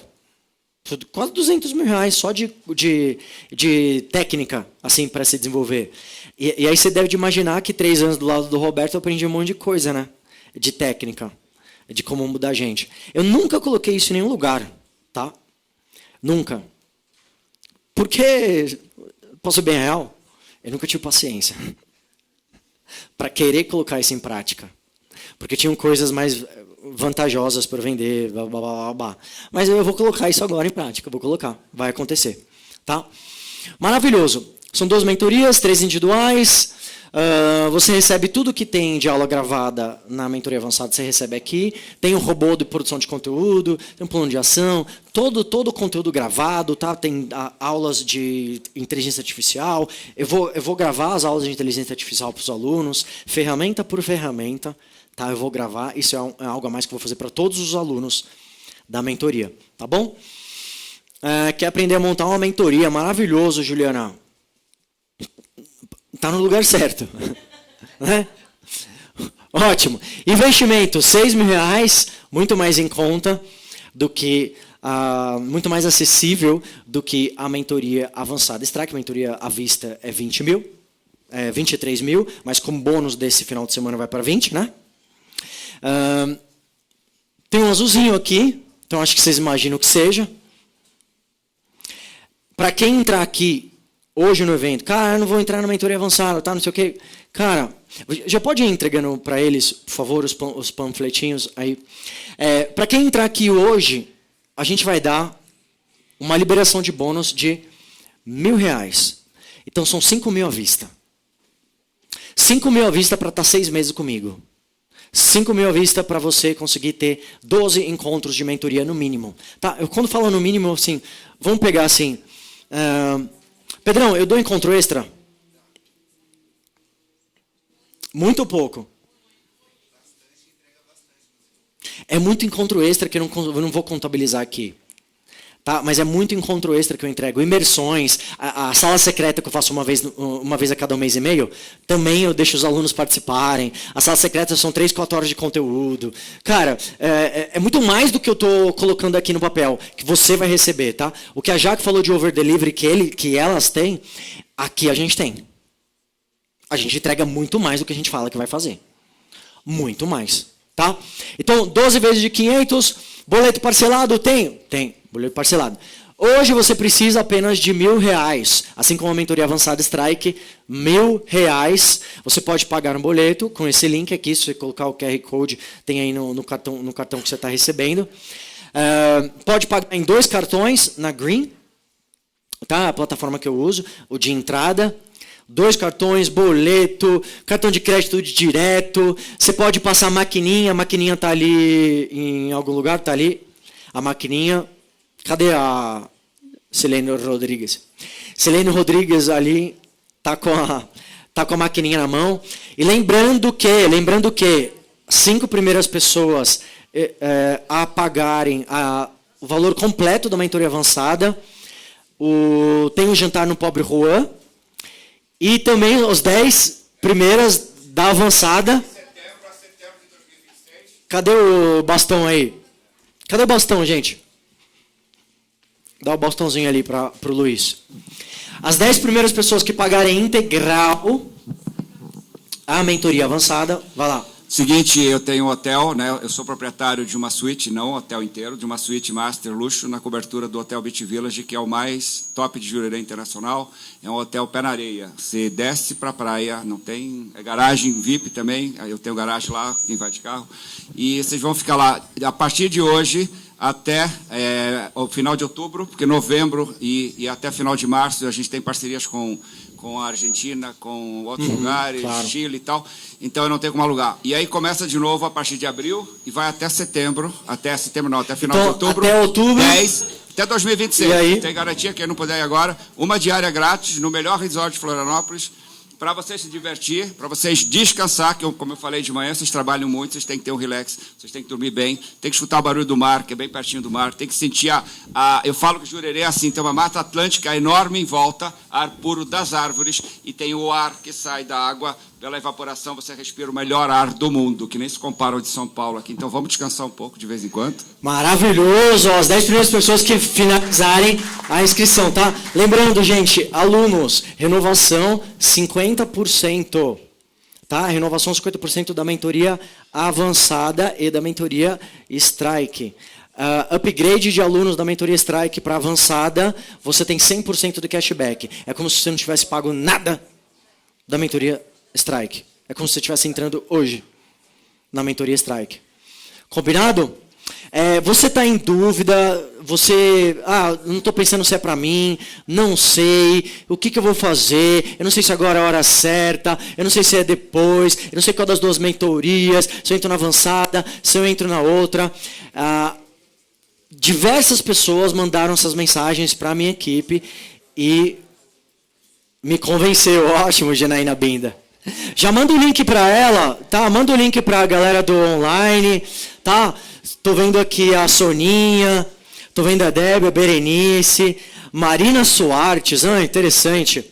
quase 200 mil reais só de técnica, assim, para se desenvolver. E aí você deve imaginar que 3 anos do lado do Roberto eu aprendi um monte de coisa, né? De técnica, de como mudar a gente. Eu nunca coloquei isso em nenhum lugar, tá? Nunca. Porque, posso ser bem real, eu nunca tive paciência para querer colocar isso em prática. Porque tinham coisas mais vantajosas para vender, blá, blá, blá, blá. Mas eu vou colocar isso agora em prática, vou colocar, vai acontecer. Tá? Maravilhoso. São 2 mentorias, 3 individuais. Você recebe tudo que tem de aula gravada na mentoria avançada, você recebe aqui. Tem um robô de produção de conteúdo, tem um plano de ação, todo o conteúdo gravado, tá? Tem aulas de inteligência artificial. Eu vou gravar as aulas de inteligência artificial para os alunos, ferramenta por ferramenta. Tá? Eu vou gravar, isso é algo a mais que eu vou fazer para todos os alunos da mentoria. Tá bom? Quer aprender a montar uma mentoria? Maravilhoso, Juliana. Está no lugar certo. Né? Ótimo. Investimento, 6 mil reais, muito mais em conta do que, muito mais acessível do que a mentoria avançada. Strike, a mentoria à vista é 20 mil, 23 mil, mas como bônus desse final de semana vai para 20, né? Tem um azulzinho aqui, então acho que vocês imaginam o que seja. Para quem entrar aqui hoje no evento, cara, eu não vou entrar na mentoria avançada, tá, não sei o quê. Cara, já pode ir entregando para eles, por favor, os panfletinhos aí. Para quem entrar aqui hoje, a gente vai dar uma liberação de bônus de R$1.000. Então são 5 mil à vista. 5 mil à vista para estar 6 meses comigo. 5 mil à vista para você conseguir ter 12 encontros de mentoria no mínimo. Tá? Eu quando falo no mínimo, assim, vamos pegar assim... Pedrão, eu dou encontro extra? Muito pouco. É muito encontro extra que eu não vou contabilizar aqui. Tá? Mas é muito encontro extra que eu entrego. Imersões, a sala secreta que eu faço uma vez a cada 1 mês e meio, também eu deixo os alunos participarem. As salas secretas são 3, 4 horas de conteúdo. Cara, é muito mais do que eu estou colocando aqui no papel, que você vai receber. Tá? O que a Jaque falou de over delivery, que elas têm, aqui a gente tem. A gente entrega muito mais do que a gente fala que vai fazer. Muito mais. Tá? Então, 12 vezes de 500, boleto parcelado, tem? Tem. Boleto parcelado. Hoje você precisa apenas de R$1.000. Assim como a mentoria avançada Strike, R$1.000. Você pode pagar um boleto com esse link aqui. Se você colocar o QR Code, tem aí no cartão que você está recebendo. Pode pagar em 2 cartões na Green. Tá? A plataforma que eu uso. O de entrada. 2 cartões, boleto, cartão de crédito direto. Você pode passar a maquininha está ali em algum lugar, está ali. A maquininha. Cadê a Selene Rodrigues? Selene Rodrigues ali tá com a maquininha na mão. E lembrando que 5 primeiras pessoas a pagarem o valor completo da mentoria avançada, tem o jantar no Pobre Juan, e também os 10 primeiras da avançada. Cadê o bastão aí? Cadê o bastão, gente? Dá o bastãozinho ali para o Luiz. As 10 primeiras pessoas que pagarem integral a mentoria avançada, vai lá, Seguinte, eu tenho um hotel, né? Eu sou proprietário de uma suíte, não um hotel inteiro, de uma suíte master luxo na cobertura do Hotel Beach Village, que é o mais top de Jurerê Internacional. É um hotel pé na areia. Você desce para a praia, não tem... É garagem VIP também, eu tenho garagem lá, quem vai de carro. E vocês vão ficar lá a partir de hoje até o final de outubro, porque novembro e até final de março a gente tem parcerias com a Argentina, com outros lugares, claro. Chile e tal. Então eu não tenho como alugar. E aí começa de novo a partir de abril e vai até setembro. Até final de outubro. Até outubro. 10, até 2026. E aí? Tem garantia, quem não puder ir agora. Uma diária grátis no melhor resort de Florianópolis. Para vocês se divertir, para vocês descansar, que como eu falei de manhã, vocês trabalham muito, vocês têm que ter um relax, vocês têm que dormir bem, tem que escutar o barulho do mar, que é bem pertinho do mar, tem que sentir eu falo que Jurerê é assim, tem uma mata atlântica enorme em volta, ar puro das árvores, e tem o ar que sai da água, pela evaporação você respira o melhor ar do mundo, que nem se compara ao de São Paulo aqui. Então vamos descansar um pouco de vez em quando. Maravilhoso! As 10 primeiras pessoas que finalizarem a inscrição, tá? Lembrando, gente, alunos, renovação 50%. Tá? Renovação 50% da mentoria avançada e da mentoria Strike. Upgrade de alunos da mentoria Strike para avançada, você tem 100% de cashback. É como se você não tivesse pago nada da mentoria Strike. É como se você estivesse entrando hoje na mentoria Strike. Combinado? Você está em dúvida, não estou pensando se é para mim, não sei, o que eu vou fazer, eu não sei se agora é a hora certa, eu não sei se é depois, eu não sei qual das duas mentorias, se eu entro na avançada, se eu entro na outra. Diversas pessoas mandaram essas mensagens para a minha equipe e me convenceu. Ótimo, Janaína Binda. Já manda o link para ela, tá? Manda o link para a galera do online, tá? Tô vendo aqui a Soninha, tô vendo a Débora, a Berenice, Marina Soares, interessante.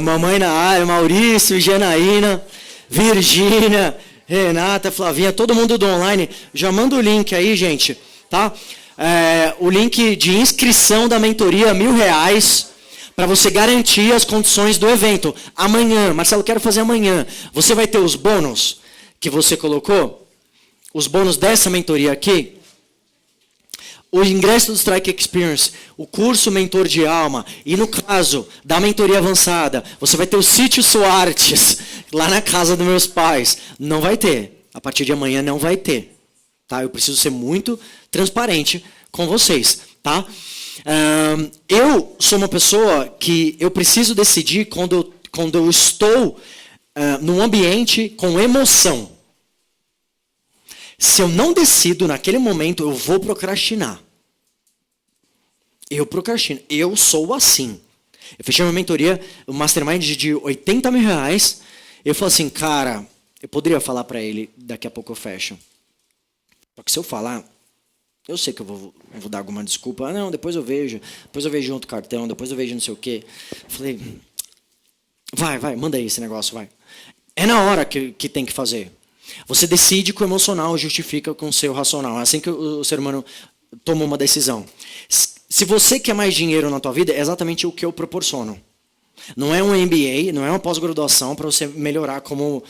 Mamãe na área, Maurício, Janaína, Virgínia, Renata, Flavinha, todo mundo do online. Já manda o link aí, gente, tá? O link de inscrição da mentoria, R$1.000, para você garantir as condições do evento. Amanhã, Marcelo, quero fazer amanhã. Você vai ter os bônus que você colocou? Os bônus dessa mentoria aqui? O ingresso do Strike Experience, o curso Mentor de Alma, e no caso da mentoria avançada, você vai ter o Sítio Soares, lá na casa dos meus pais. Não vai ter. A partir de amanhã não vai ter. Tá? Eu preciso ser muito transparente com vocês. Tá? Eu sou uma pessoa que eu preciso decidir quando eu estou num ambiente com emoção. Se eu não decido naquele momento, eu vou procrastinar. Eu procrastino. Eu sou assim. Eu fechei uma mentoria, um mastermind de R$80.000. Eu falei assim, cara, eu poderia falar para ele, daqui a pouco eu fecho. Só que se eu falar, eu sei que eu vou dar alguma desculpa. Não, depois eu vejo outro cartão, depois eu vejo não sei o quê. Eu falei, vai, manda aí esse negócio, vai. É na hora que tem que fazer. Você decide que o emocional justifica com o seu racional. É assim que o ser humano toma uma decisão. Se você quer mais dinheiro na tua vida, é exatamente o que eu proporciono. Não é um MBA, não é uma pós-graduação para você melhorar como...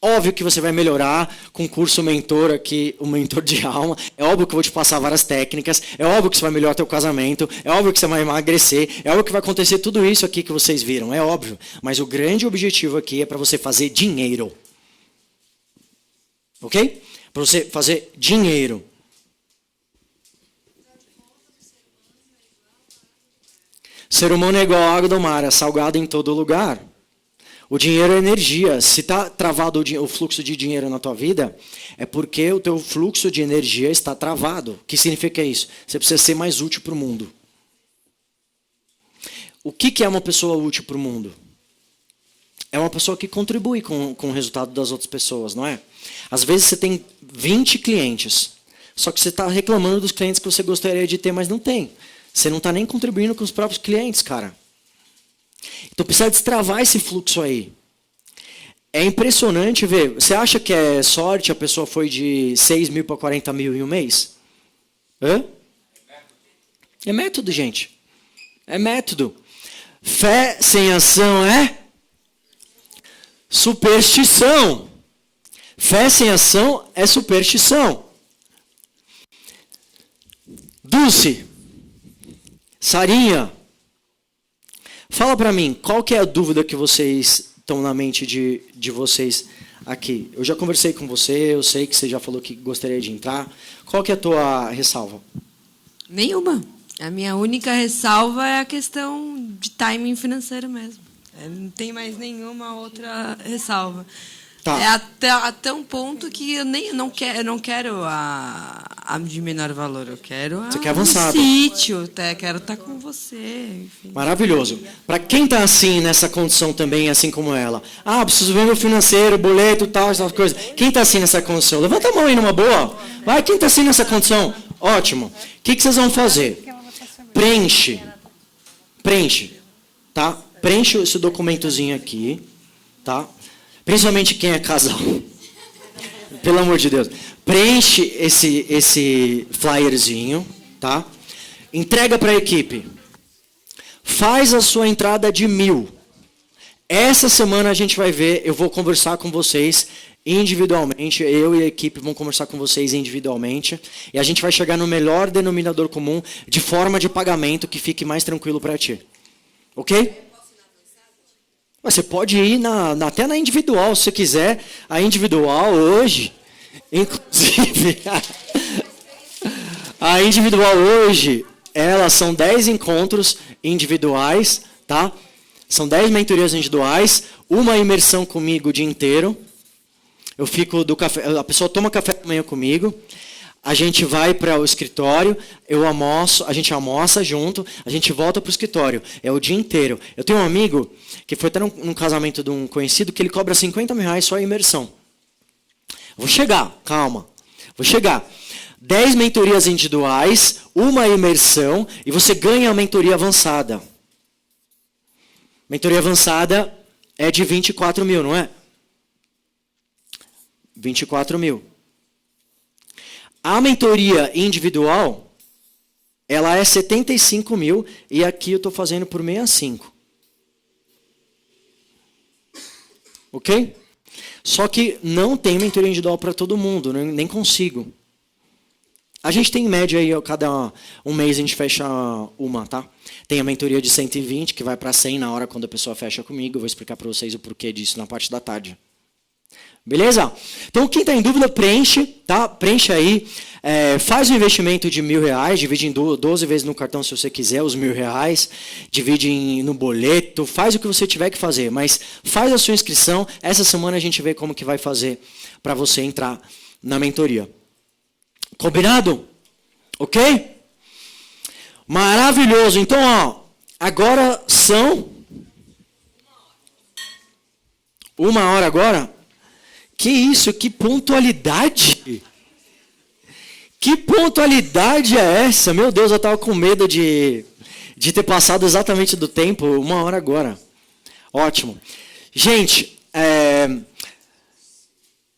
Óbvio que você vai melhorar com o curso mentor aqui, o mentor de alma. É óbvio que eu vou te passar várias técnicas. É óbvio que você vai melhorar teu casamento. É óbvio que você vai emagrecer. É óbvio que vai acontecer tudo isso aqui que vocês viram. É óbvio. Mas o grande objetivo aqui é para você fazer dinheiro. Ok? Para você fazer dinheiro. Ser humano é igual à água do mar, é salgado em todo lugar. O dinheiro é energia. Se está travado o fluxo de dinheiro na tua vida, é porque o teu fluxo de energia está travado. O que significa isso? Você precisa ser mais útil para o mundo. O que é uma pessoa útil para o mundo? É uma pessoa que contribui com o resultado das outras pessoas, não é? Às vezes você tem 20 clientes, só que você está reclamando dos clientes que você gostaria de ter, mas não tem. Você não está nem contribuindo com os próprios clientes, cara. Então precisa destravar esse fluxo aí. É impressionante ver. Você acha que é sorte a pessoa foi de 6 mil para 40 mil em um mês? Hã? É método, gente. É método. Fé sem ação é superstição. Fé sem ação é superstição. Dulce, Sarinha, fala para mim, qual que é a dúvida que vocês estão na mente de vocês aqui? Eu já conversei com você, eu sei que você já falou que gostaria de entrar. Qual que é a tua ressalva? Nenhuma. A minha única ressalva é a questão de timing financeiro mesmo. Não tem mais nenhuma outra ressalva. Tá. É até um ponto que eu não quero a de menor valor. Eu quero Você quer avançado. sítio. Até quero estar com você. Enfim. Maravilhoso. Para quem está assim, nessa condição também, assim como ela. Preciso ver meu financeiro, boleto, tal, essas coisas. Quem está assim nessa condição? Levanta a mão aí numa boa. Vai, quem está assim nessa condição? Ótimo. O que vocês vão fazer? Preenche, tá? Preenche esse documentozinho aqui, tá? Principalmente quem é casal. Pelo amor de Deus. Preenche esse flyerzinho, tá? Entrega para a equipe. Faz a sua entrada de 1.000. Essa semana a gente vai ver, eu vou conversar com vocês individualmente, eu e a equipe vão conversar com vocês individualmente, e a gente vai chegar no melhor denominador comum de forma de pagamento que fique mais tranquilo para ti. Ok? Você pode ir até na individual, se você quiser. A individual hoje, inclusive, a individual hoje, elas são 10 encontros individuais, tá? São 10 mentorias individuais, uma imersão comigo o dia inteiro. Eu fico do café, a pessoa toma café da manhã comigo, a gente vai para o escritório, a gente almoça junto, a gente volta para o escritório. É o dia inteiro. Eu tenho um amigo que foi até num casamento de um conhecido que ele cobra R$50.000 só a imersão. Vou chegar, calma. Vou chegar. 10 mentorias individuais, uma imersão e você ganha a mentoria avançada. Mentoria avançada é de 24 mil, não é? 24 mil. A mentoria individual, ela é 75 mil e aqui eu estou fazendo por 65. Ok? Só que não tem mentoria individual para todo mundo, nem consigo. A gente tem em média aí, cada um mês a gente fecha uma, tá? Tem a mentoria de 120, que vai para 100 na hora quando a pessoa fecha comigo. Eu vou explicar para vocês o porquê disso na parte da tarde. Beleza? Então, quem está em dúvida, preenche, tá? Preenche aí. Faz um investimento de R$1.000, divide em 12 vezes no cartão se você quiser os R$1.000, divide no boleto, faz o que você tiver que fazer, mas faz a sua inscrição. Essa semana a gente vê como que vai fazer para você entrar na mentoria. Combinado? Ok? Maravilhoso. Então, ó, agora são 1 hora agora. Que isso? Que pontualidade? Que pontualidade é essa? Meu Deus, eu estava com medo de ter passado exatamente do tempo. 1 hora agora. Ótimo. Gente,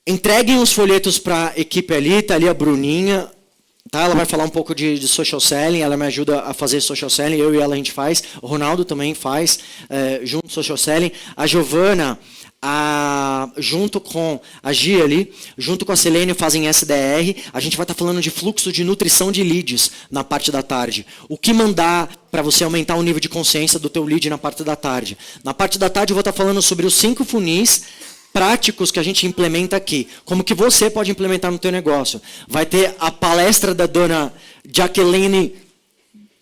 entreguem os folhetos para a equipe ali. Está ali a Bruninha. Tá? Ela vai falar um pouco de social selling. Ela me ajuda a fazer social selling. Eu e ela a gente faz. O Ronaldo também faz junto social selling. A Giovana... junto com a Gia ali, junto com a Selene fazem SDR, a gente vai estar falando de fluxo de nutrição de leads na parte da tarde. O que mandar para você aumentar o nível de consciência do teu lead na parte da tarde. Na parte da tarde eu vou estar falando sobre os 5 funis práticos que a gente implementa aqui. Como que você pode implementar no teu negócio. Vai ter a palestra da dona Jacqueline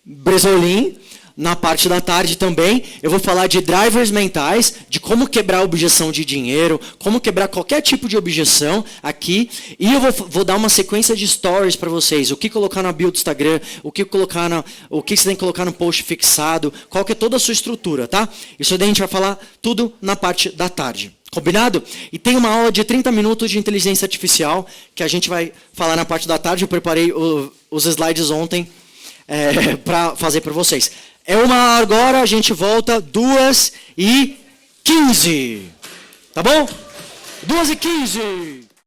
Bresolin. Na parte da tarde também, eu vou falar de drivers mentais, de como quebrar a objeção de dinheiro, como quebrar qualquer tipo de objeção aqui. E eu vou dar uma sequência de stories para vocês. O que colocar na bio do Instagram, o que você tem que colocar no post fixado, qual que é toda a sua estrutura, tá? Isso daí a gente vai falar tudo na parte da tarde. Combinado? E tem uma aula de 30 minutos de inteligência artificial, que a gente vai falar na parte da tarde. Eu preparei os slides ontem para fazer para vocês. É 1 hora agora, a gente volta 2h15. Tá bom? 2h15.